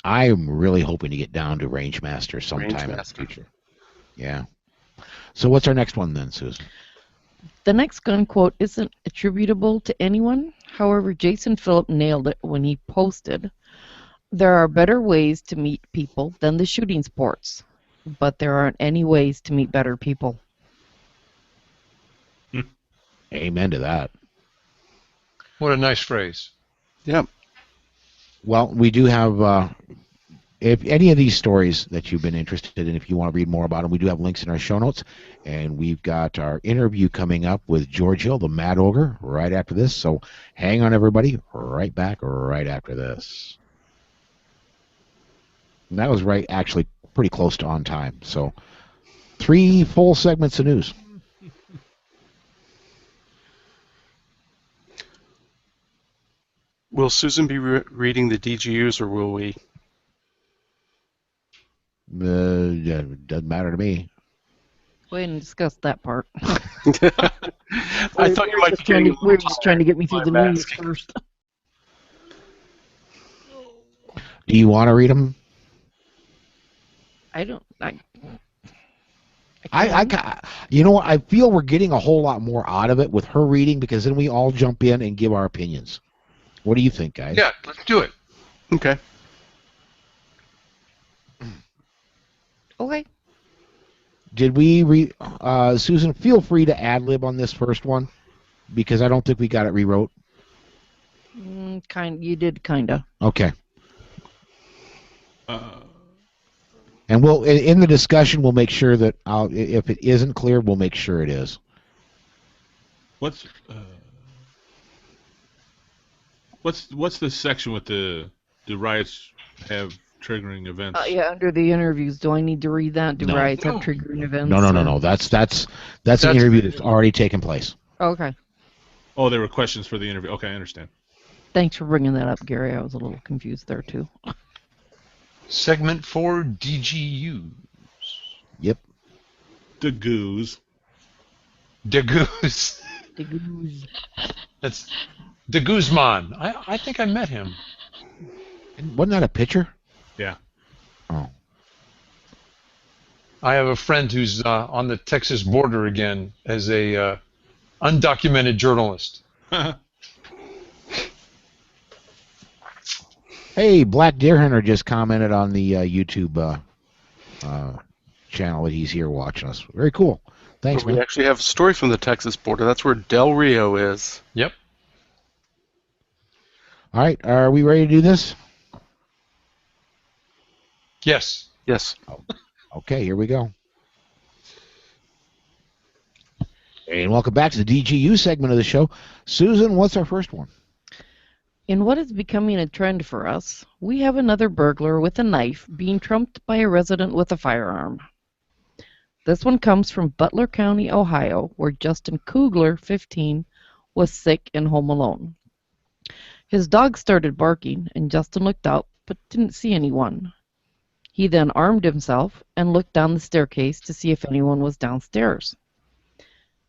I'm really hoping to get down to Range Master sometime in the Rangemaster. future. Yeah. So what's our next one then, Susan? The next gun quote isn't attributable to anyone. However, Jason Phillip nailed it when he posted, "There are better ways to meet people than the shooting sports, but there aren't any ways to meet better people." Amen to that. What a nice phrase. Yeah. Well, we do have, if any of these stories that you've been interested in, if you want to read more about them, we do have links in our show notes. And we've got our interview coming up with George Hill, the Mad Ogre, right after this. So hang on, everybody. Right back right after this. And that was actually pretty close to on time. So 3 full segments of news. Will Susan be reading the DGUs or will we? Yeah, doesn't matter to me. Go ahead and discuss that part. I thought you might be getting a little We're just trying to get me through the tired news asking. first. Do you want to read them? I don't. You know what? I feel we're getting a whole lot more out of it with her reading because then we all jump in and give our opinions. What do you think, guys? Yeah, let's do it. Okay. Okay. Did we read? Susan, feel free to ad-lib on this first one because I don't think we got it rewrote. You did kinda. Okay. And we'll in the discussion we'll make sure that if it isn't clear, we'll make sure it is. What's the section with the riots have triggering events? Yeah, under the interviews. Do I need to read that? Do No. riots have triggering events? No. That's an interview that's already taken place. Okay. Oh, there were questions for the interview. Okay, I understand. Thanks for bringing that up, Gary. I was a little confused there, too. Segment 4, DGU. Yep. The goose. De Goose. The goose. That's De Guzman. I think I met him. Wasn't that a picture? Yeah. Oh. I have a friend who's on the Texas border again as a undocumented journalist. Hey, Black Deer Hunter just commented on the YouTube channel that he's here watching us. Very cool. Thanks, We man. actually have a story from the Texas border. That's where Del Rio is. Yep. All right, are we ready to do this? Yes. Yes. Okay, here we go. And welcome back to the DGU segment of the show. Susan, what's our first one? In what is becoming a trend for us, we have another burglar with a knife being trumped by a resident with a firearm. This one comes from Butler County, Ohio, where Justin Kugler, 15, was sick and home alone. His dog started barking, and Justin looked out but didn't see anyone. He then armed himself and looked down the staircase to see if anyone was downstairs.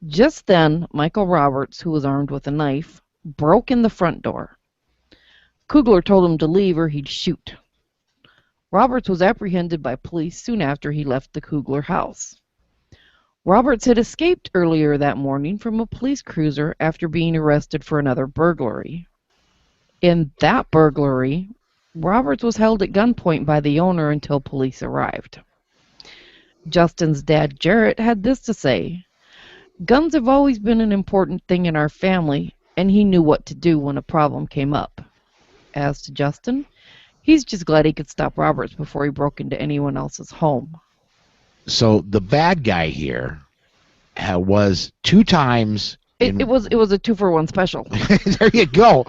Just then, Michael Roberts, who was armed with a knife, broke in the front door. Kugler told him to leave or he'd shoot. Roberts was apprehended by police soon after he left the Kugler house. Roberts had escaped earlier that morning from a police cruiser after being arrested for another burglary. In that burglary, Roberts was held at gunpoint by the owner until police arrived. Justin's dad, Jarrett, had this to say: "Guns have always been an important thing in our family, and he knew what to do when a problem came up. As to Justin, he's just glad he could stop Roberts before he broke into anyone else's home." So the bad guy here was 2 times. It was a 2-for-1 special. There you go.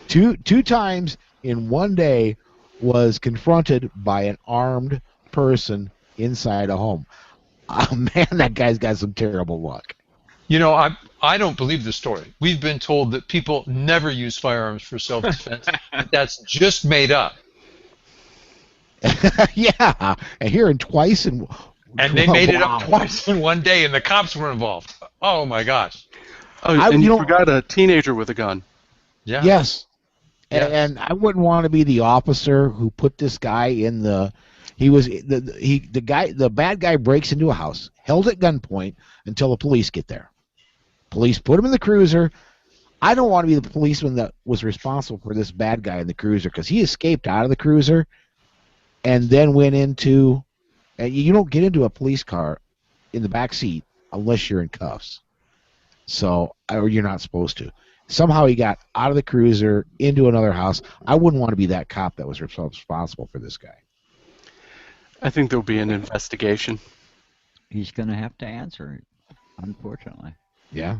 Two times in one day was confronted by an armed person inside a home. Oh, man, that guy's got some terrible luck. You know, I don't believe the story. We've been told that people never use firearms for self-defense. That's just made up. Yeah, and hearing twice and they made it wow. up twice in one day, and the cops were involved. Oh my gosh. Oh, and you forgot a teenager with a gun. Yeah. Yes. Yes. And I wouldn't want to be the officer who put this guy in the. The bad guy breaks into a house, held at gunpoint until the police get there. Police put him in the cruiser. I don't want to be the policeman that was responsible for this bad guy in the cruiser, because he escaped out of the cruiser and then went into. And you don't get into a police car in the back seat unless you're in cuffs. So, or you're not supposed to. Somehow he got out of the cruiser into another house. I wouldn't want to be that cop that was responsible for this guy. I think there'll be an investigation. He's going to have to answer it, unfortunately. Yeah.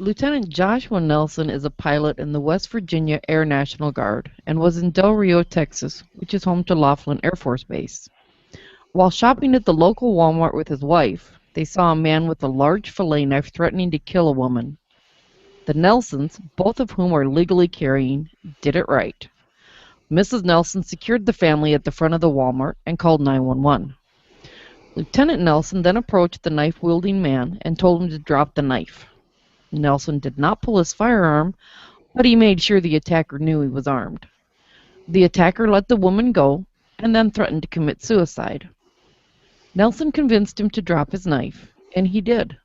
Lieutenant Joshua Nelson is a pilot in the West Virginia Air National Guard and was in Del Rio, Texas, which is home to Laughlin Air Force Base. While shopping at the local Walmart with his wife, they saw a man with a large fillet knife threatening to kill a woman. The Nelsons, both of whom are legally carrying, did it right. Mrs. Nelson secured the family at the front of the Walmart and called 911. Lieutenant Nelson then approached the knife-wielding man and told him to drop the knife. Nelson did not pull his firearm, but he made sure the attacker knew he was armed. The attacker let the woman go and then threatened to commit suicide. Nelson convinced him to drop his knife, and he did.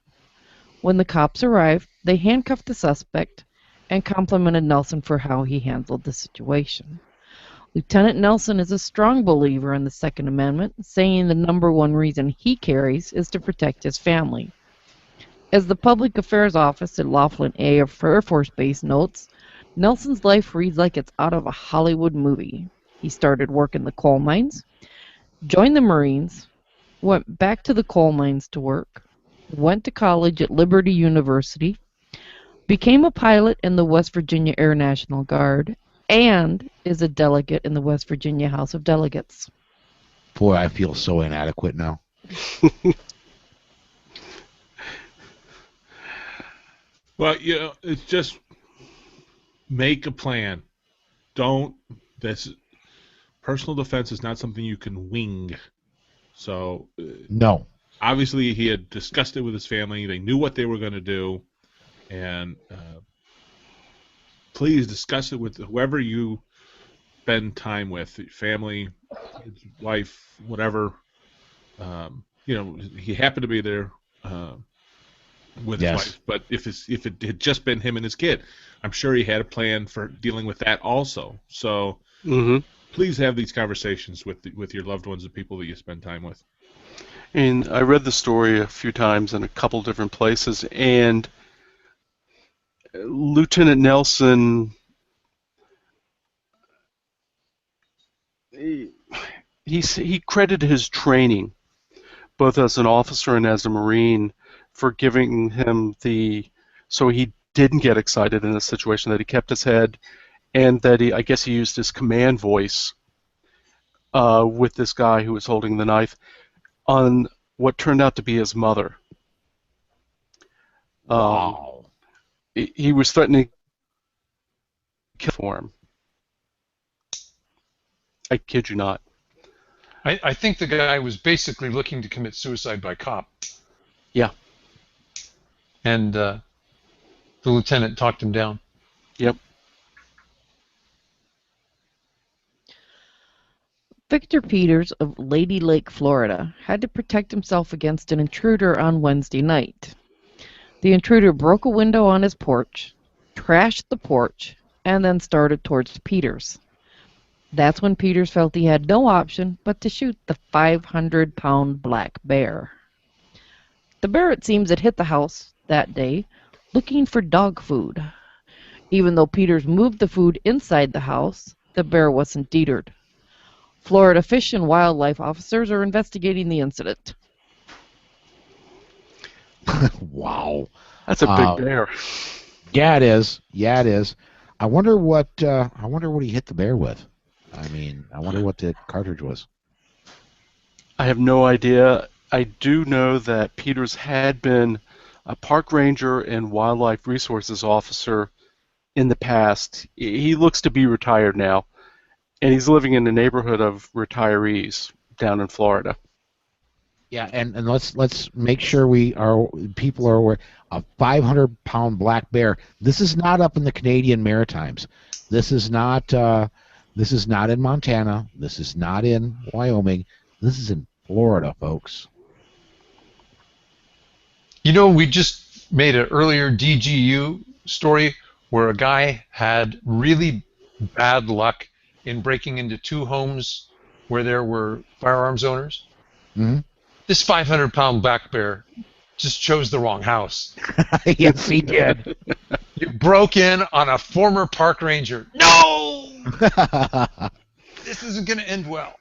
When the cops arrived, they handcuffed the suspect and complimented Nelson for how he handled the situation. Lieutenant Nelson is a strong believer in the Second Amendment, saying the number one reason he carries is to protect his family. As the Public Affairs Office at Laughlin Air Force Base notes, Nelson's life reads like it's out of a Hollywood movie. He started work in the coal mines, joined the Marines, went back to the coal mines to work, went to college at Liberty University, became a pilot in the West Virginia Air National Guard, and is a delegate in the West Virginia House of Delegates. Boy, I feel so inadequate now. Well, you know, it's just make a plan. Personal defense is not something you can wing. So, No. obviously he had discussed it with his family. They knew what they were going to do. And please discuss it with whoever you spend time with, family, wife, whatever. You know, he happened to be there with his wife, but if it had just been him and his kid, I'm sure he had a plan for dealing with that also. So please have these conversations with your loved ones, the people that you spend time with. And I read the story a few times in a couple different places, and Lieutenant Nelson, he credited his training, both as an officer and as a Marine, for giving him so he didn't get excited in a situation, that he kept his head, and that I guess he used his command voice with this guy who was holding the knife on what turned out to be his mother. Wow. He was threatening to kill for him. I kid you not. I think the guy was basically looking to commit suicide by cop. Yeah. And the lieutenant talked him down. Yep. Victor Peters of Lady Lake, Florida, had to protect himself against an intruder on Wednesday night. The intruder broke a window on his porch, trashed the porch, and then started towards Peters. That's when Peters felt he had no option but to shoot the 500-pound black bear. The bear, it seems, had hit the house that day looking for dog food. Even though Peters moved the food inside the house, the bear wasn't deterred. Florida Fish and Wildlife officers are investigating the incident. Wow. That's a big bear. Yeah, it is. Yeah, it is. I wonder what he hit the bear with. I mean, I wonder what the cartridge was. I have no idea. I do know that Peters had been a park ranger and wildlife resources officer in the past. He looks to be retired now, and he's living in the neighborhood of retirees down in Florida. Yeah, and let's make sure people are aware. A 500-pound black bear. This is not up in the Canadian Maritimes. This is not in Montana. This is not in Wyoming. This is in Florida, folks. You know, we just made an earlier DGU story where a guy had really bad luck in breaking into 2 homes where there were firearms owners. Mm-hmm. This 500-pound black bear just chose the wrong house. Yes, he did. You broke in on a former park ranger. No! This isn't going to end well.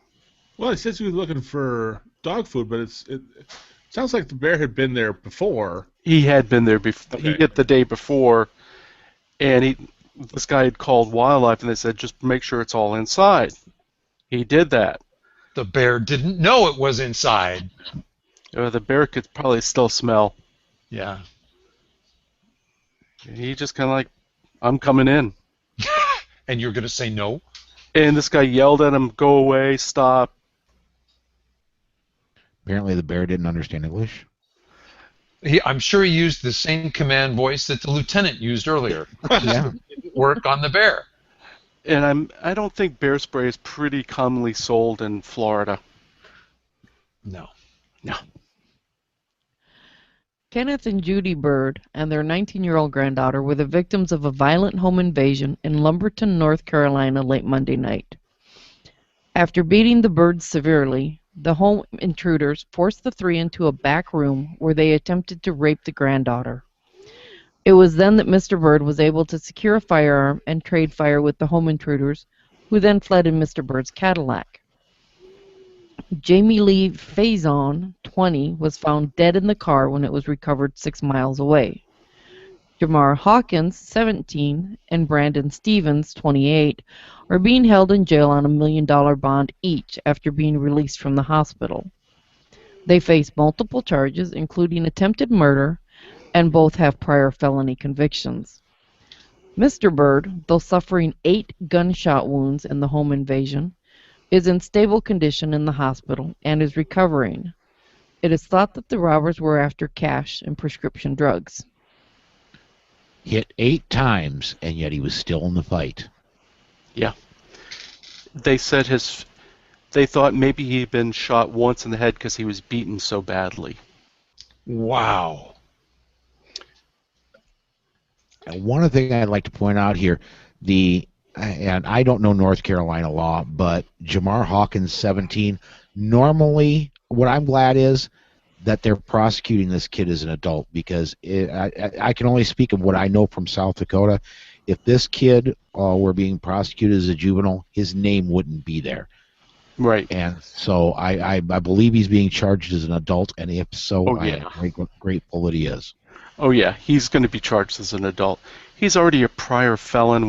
Well, it says he was looking for dog food, but it sounds like the bear had been there before. He had been there before. Okay. He hit the day before, and this guy had called wildlife, and they said, just make sure it's all inside. He did that. The bear didn't know it was inside. The bear could probably still smell. Yeah. He just kind of like, I'm coming in. And you're going to say no? And this guy yelled at him, go away, stop. Apparently the bear didn't understand English. I'm sure he used the same command voice that the lieutenant used earlier. Yeah. Work on the bear. And I don't think bear spray is pretty commonly sold in Florida. No. No. Kenneth and Judy Bird and their 19-year-old granddaughter were the victims of a violent home invasion in Lumberton, North Carolina late Monday night. After beating the Birds severely, the home intruders forced the 3 into a back room where they attempted to rape the granddaughter. It was then that Mr. Bird was able to secure a firearm and trade fire with the home intruders, who then fled in Mr. Bird's Cadillac. Jamie Lee Faison, 20, was found dead in the car when it was recovered 6 miles away. Jamar Hawkins, 17, and Brandon Stevens, 28, are being held in jail on $1 million bond each after being released from the hospital. They face multiple charges, including attempted murder, and both have prior felony convictions. Mr. Bird, though suffering 8 gunshot wounds in the home invasion, is in stable condition in the hospital and is recovering. It is thought that the robbers were after cash and prescription drugs. Hit 8 times, and yet he was still in the fight. Yeah. They said they thought maybe he'd been shot once in the head because he was beaten so badly. Wow. And one thing I'd like to point out here, and I don't know North Carolina law, but Jamar Hawkins, 17, normally what I'm glad is that they're prosecuting this kid as an adult, because I can only speak of what I know from South Dakota. If this kid were being prosecuted as a juvenile, his name wouldn't be there. Right. And so I believe he's being charged as an adult, and if so, Oh, yeah. I am grateful that he is. Oh, yeah. He's going to be charged as an adult. He's already a prior felon.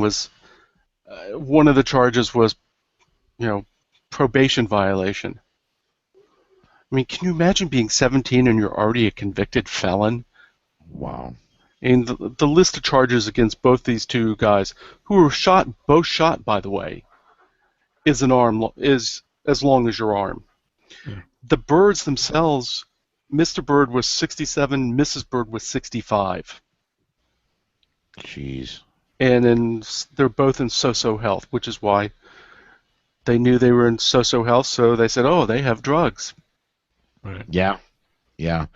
One of the charges was, probation violation. I mean, can you imagine being 17 and you're already a convicted felon? Wow. And the list of charges against both these two guys, who were both shot, by the way, is as long as your arm. Yeah. The birds themselves, Mr. Bird was 67, Mrs. Bird was 65. Jeez. And they're both in so-so health, which is why they knew they were in so-so health, so they said, oh, they have drugs. Right. Yeah. Yeah.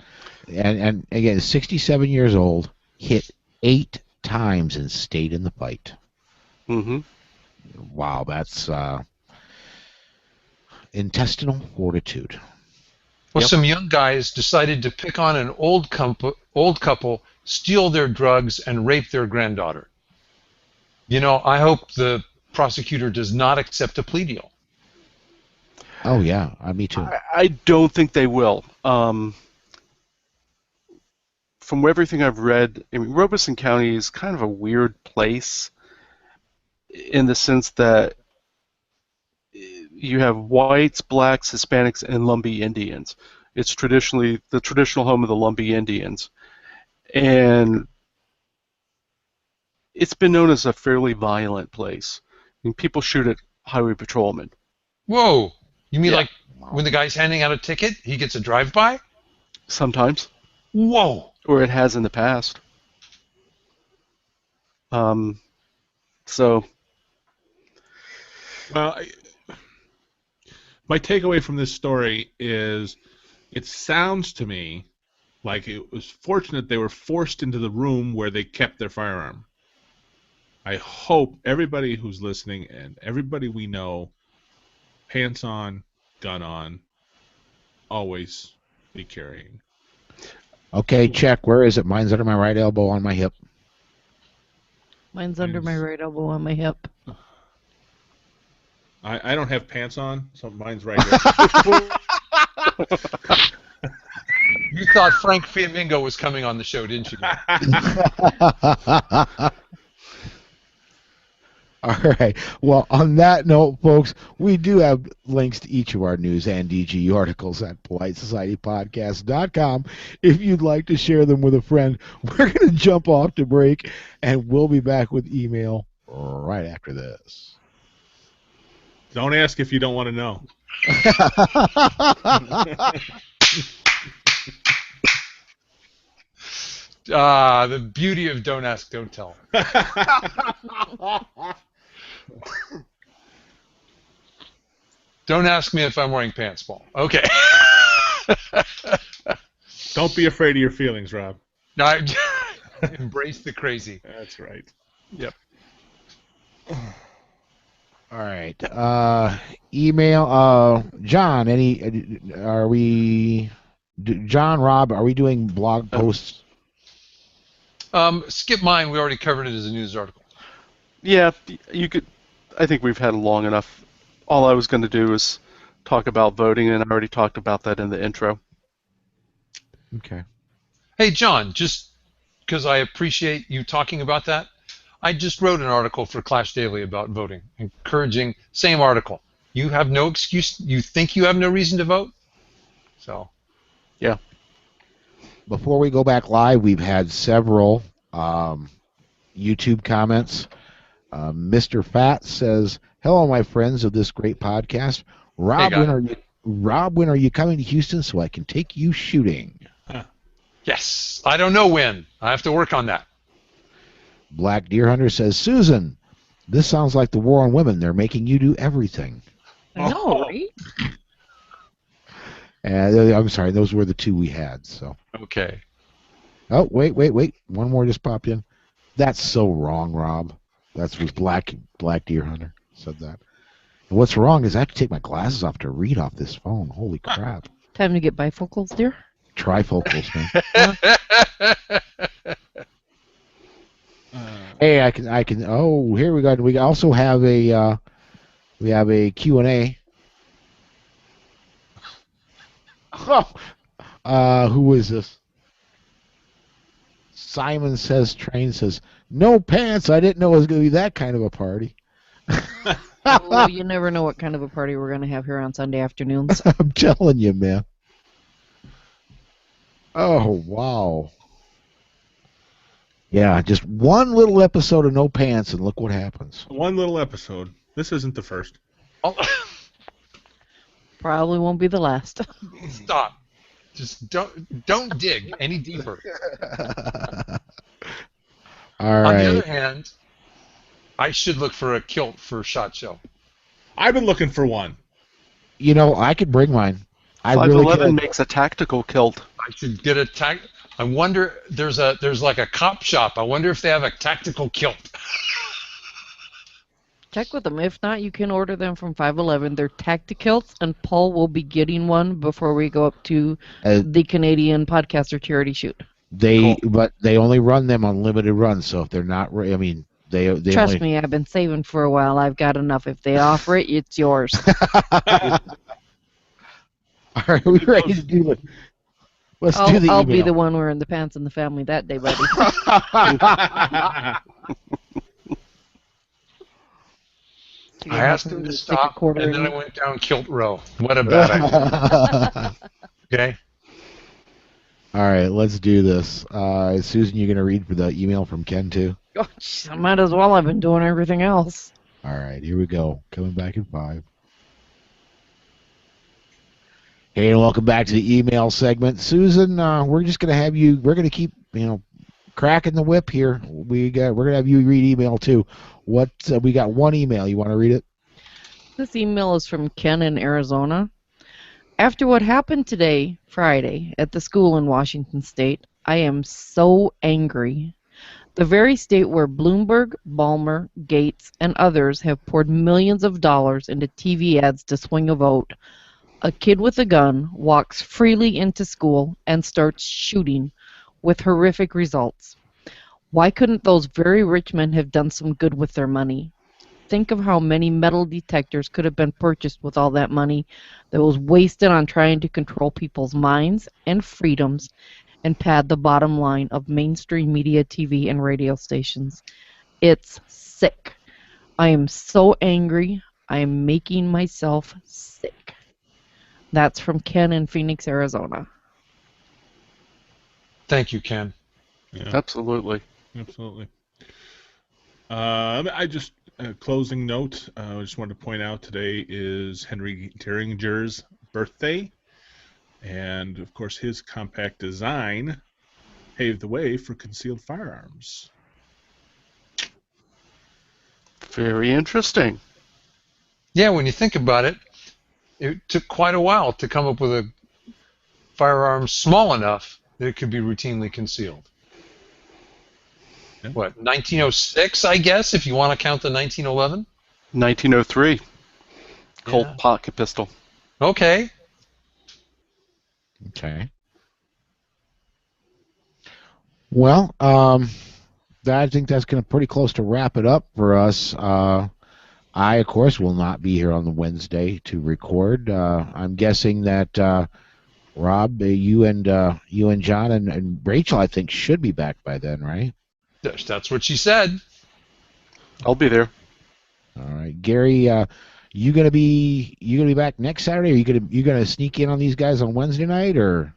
And again, 67 years old, hit 8 times and stayed in the fight. Mm-hmm. Wow, that's intestinal fortitude. Well, Yep. some young guys decided to pick on an old couple, steal their drugs, and rape their granddaughter. You know, I hope the prosecutor does not accept a plea deal. Oh yeah, me too. I don't think they will. From everything I've read, I mean, Robeson County is kind of a weird place in the sense that you have whites, blacks, Hispanics, and Lumbee Indians. It's traditionally the traditional home of the Lumbee Indians. And it's been known as a fairly violent place. I mean, people shoot at highway patrolmen. Whoa! You mean Yeah. like when the guy's handing out a ticket, he gets a drive-by? Sometimes, Whoa! or it has in the past. So, Well, my takeaway from this story is it sounds to me like it was fortunate they were forced into the room where they kept their firearm. I hope everybody who's listening and everybody we know, pants on, gun on, always be carrying. Okay, check. Where is it? Mine's under my right elbow on my hip. Mine's under my right elbow on my hip. I don't have pants on, so mine's right here. You thought Frank Fiamingo was coming on the show, didn't you? All right. Well, on that note, folks, we do have links to each of our news and DGU articles at PoliteSocietyPodcast.com. If you'd like to share them with a friend, we're going to jump off to break, and we'll be back with email right after this. Don't ask if you don't want to know. The beauty of don't ask, don't tell. Don't ask me if I'm wearing pants, Paul. Okay. Don't be afraid of your feelings, Rob. No, embrace the crazy. That's right. yep. All right. Email. John, John, Rob, are we doing blog posts? Skip mine. We already covered it as a news article. Yeah, you could. I think we've had long enough. All I was going to do is talk about voting, and I already talked about that in the intro. Okay. Hey, John, just because I appreciate you talking about that, I just wrote an article for Clash Daily about voting, encouraging, same article. You have no excuse. You think you have no reason to vote? So. Yeah. Before we go back live, we've had several YouTube comments. Mr. Fat says, "Hello, my friends of this great podcast. Rob, Hey, when are you coming to Houston so I can take you shooting?" Yes. I don't know when. I have to work on that. Black Deer Hunter says, "Susan, this sounds like the war on women. They're making you do everything." I know, right? I'm sorry, those were the two we had. So. Okay. Oh, wait. One more just popped in. That's so wrong, Rob. That was Black Deer Hunter said that. And what's wrong is I have to take my glasses off to read off this phone. Holy crap. Time to get bifocals, dear. Trifocals, man. Hey, I can. Oh, here we go. We also have a Q&A. Oh, who is this? Simon says, Train says, "No pants. I didn't know it was going to be that kind of a party." Oh, you never know what kind of a party we're going to have here on Sunday afternoons. I'm telling you, man. Oh, wow. Yeah, just one little episode of No Pants, and look what happens. One little episode. This isn't the first. Oh, Probably won't be the last. stop. Just don't dig any deeper. All On the other right. hand, I should look for a kilt for SHOT Show. I've been looking for one. You know, I could bring mine. I really 511 could. makes a tactical kilt. I should get a I wonder there's like a cop shop. I wonder if they have a tactical kilt. Check with them. If not, you can order them from 511. They're Tacticals, and Paul will be getting one before we go up to the Canadian Podcaster Charity Shoot. But they only run them on limited runs. So if they're not, I mean, they Trust only... me, I've been saving for a while. I've got enough. If they offer it, it's yours. All right, we ready to do it? Let's do the I'll email. be the one wearing the pants in the family that day, buddy. I asked him to stop, and then I went down kilt row. What a bad idea. Okay. All right, let's do this. Susan, you're going to read for the email from Ken, too? Oh, geez, I might as well. I've been doing everything else. All right, here we go. Coming back in 5. Hey, and welcome back to the email segment. Susan, we're just going to have you, we're going to keep, cracking the whip here. We're going to have you read email, too. We got one email. You want to read it? This email is from Ken in Arizona. After what happened today, Friday, at the school in Washington State, I am so angry. The very state where Bloomberg, Balmer, Gates, and others have poured millions of dollars into TV ads to swing a vote, a kid with a gun walks freely into school and starts shooting with horrific results. Why couldn't those very rich men have done some good with their money? Think of how many metal detectors could have been purchased with all that money that was wasted on trying to control people's minds and freedoms and pad the bottom line of mainstream media, TV, and radio stations. It's sick. I am so angry. I am making myself sick. That's from Ken in Phoenix, Arizona. Thank you, Ken. Yeah, Absolutely. absolutely. Closing note, I just wanted to point out today is Henry Deringer's birthday. And, of course, his compact design paved the way for concealed firearms. Very interesting. Yeah, when you think about it, it took quite a while to come up with a firearm small enough that it could be routinely concealed. Yeah. What, 1906, I guess, if you want to count the 1911? 1903. Colt Yeah. pocket pistol. Okay. Okay. Well, I think that's going to pretty close to wrap it up for us. I, of course, will not be here on the Wednesday to record. I'm guessing that Rob, you and John and Rachel, I think, should be back by then, right? That's what she said. I'll be there. All right, Gary, you gonna be back next Saturday? Or you gonna sneak in on these guys on Wednesday night, or?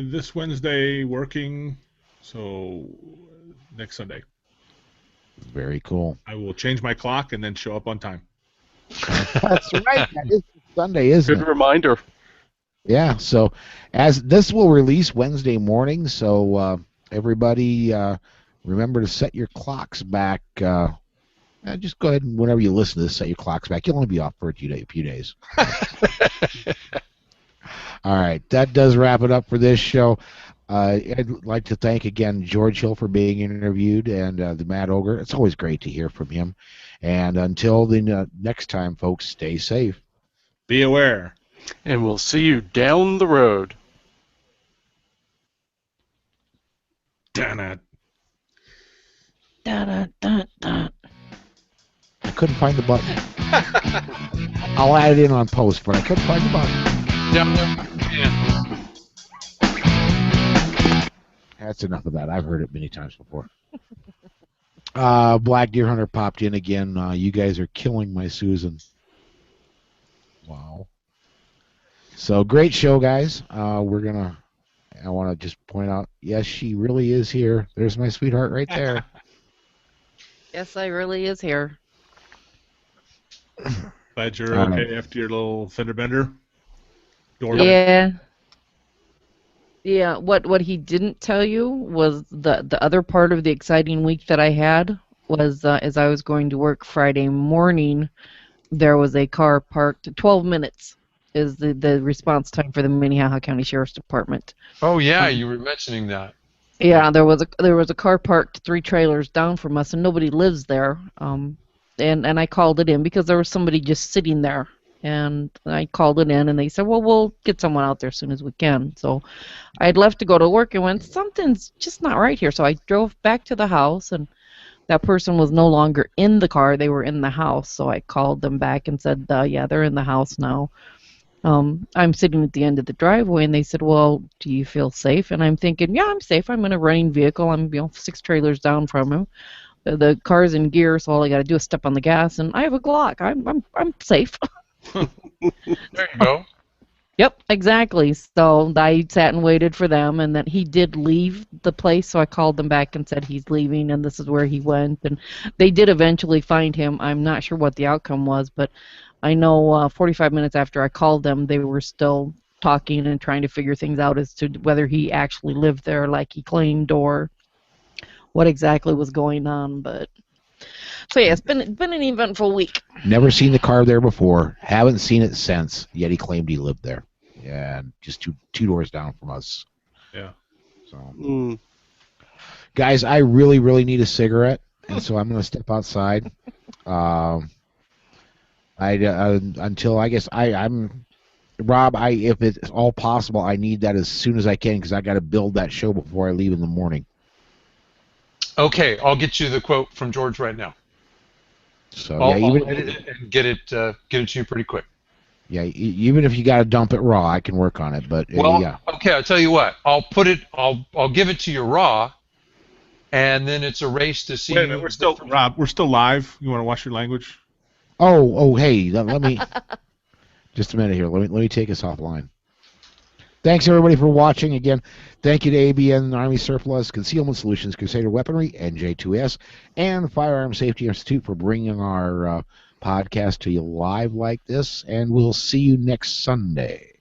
This Wednesday working, so next Sunday. Very cool. I will change my clock and then show up on time. That's right. That is Sunday, isn't Good it? reminder. Yeah. So, as this will release Wednesday morning, so everybody remember to set your clocks back. Just go ahead and whenever you listen to this, set your clocks back. You'll only be off for a few days. All right, that does wrap it up for this show. I'd like to thank again George Hill for being interviewed and the Mad Ogre. It's always great to hear from him. And until the next time, folks, stay safe. Be aware. And we'll see you down the road. Damn it. I couldn't find the button. I'll add it in on post, but I couldn't find the button. Down there. Yeah. That's enough of that. I've heard it many times before. Black Deer Hunter popped in again. You guys are killing my Susan. Wow. So great show, guys. We're gonna I want to just point out, yes, she really is here. There's my sweetheart right there. Yes, I really is here. Glad you're All okay right. after your little fender bender. Door bender. Yeah. Yeah, what he didn't tell you was the other part of the exciting week that I had was as I was going to work Friday morning, there was a car parked 12 minutes is the response time for the Minnehaha County Sheriff's Department. Oh yeah, Um, you were mentioning that. yeah, there was a car parked 3 trailers down from us and nobody lives there. And I called it in because there was somebody just sitting there. And I called it in and they said, "Well, we'll get someone out there as soon as we can." So I had left to go to work and went, something's just not right here. So I drove back to the house and that person was no longer in the car. They were in the house. So I called them back and said, yeah, they're in the house now. I'm sitting at the end of the driveway and they said, "Well, do you feel safe?" And I'm thinking, yeah, I'm safe. I'm in a running vehicle. I'm 6 trailers down from him. The car's in gear, so all I got to do is step on the gas and I have a Glock. I'm safe. There you go. Yep, exactly. So I sat and waited for them, and then he did leave the place. So I called them back and said he's leaving, and this is where he went. And they did eventually find him. I'm not sure what the outcome was, but I know 45 minutes after I called them, they were still talking and trying to figure things out as to whether he actually lived there, like he claimed, or what exactly was going on. But so yeah, it's been an eventful week. Never seen the car there before. Haven't seen it since. Yet he claimed he lived there. Yeah, and just two doors down from us. Yeah. So, guys, I really need a cigarette, and so I'm going to step outside. Until I guess I'm Rob. If it's all possible, I need that as soon as I can because I got to build that show before I leave in the morning. Okay, I'll get you the quote from George right now. So I'll even edit it and get it to you pretty quick. yeah, even if you got to dump it raw, I can work on it. But Well, yeah, okay, I'll tell you what. I'll give it to you raw, and then it's a race to see. Wait a minute, we're still Rob. We're still live. You want to watch your language? Oh, hey, let me just a minute here. Let me take us offline. Thanks everybody for watching. Again, thank you to ABN Army Surplus, Concealment Solutions, Crusader Weaponry, NJ2S, and Firearm Safety Institute for bringing our podcast to you live like this. And we'll see you next Sunday.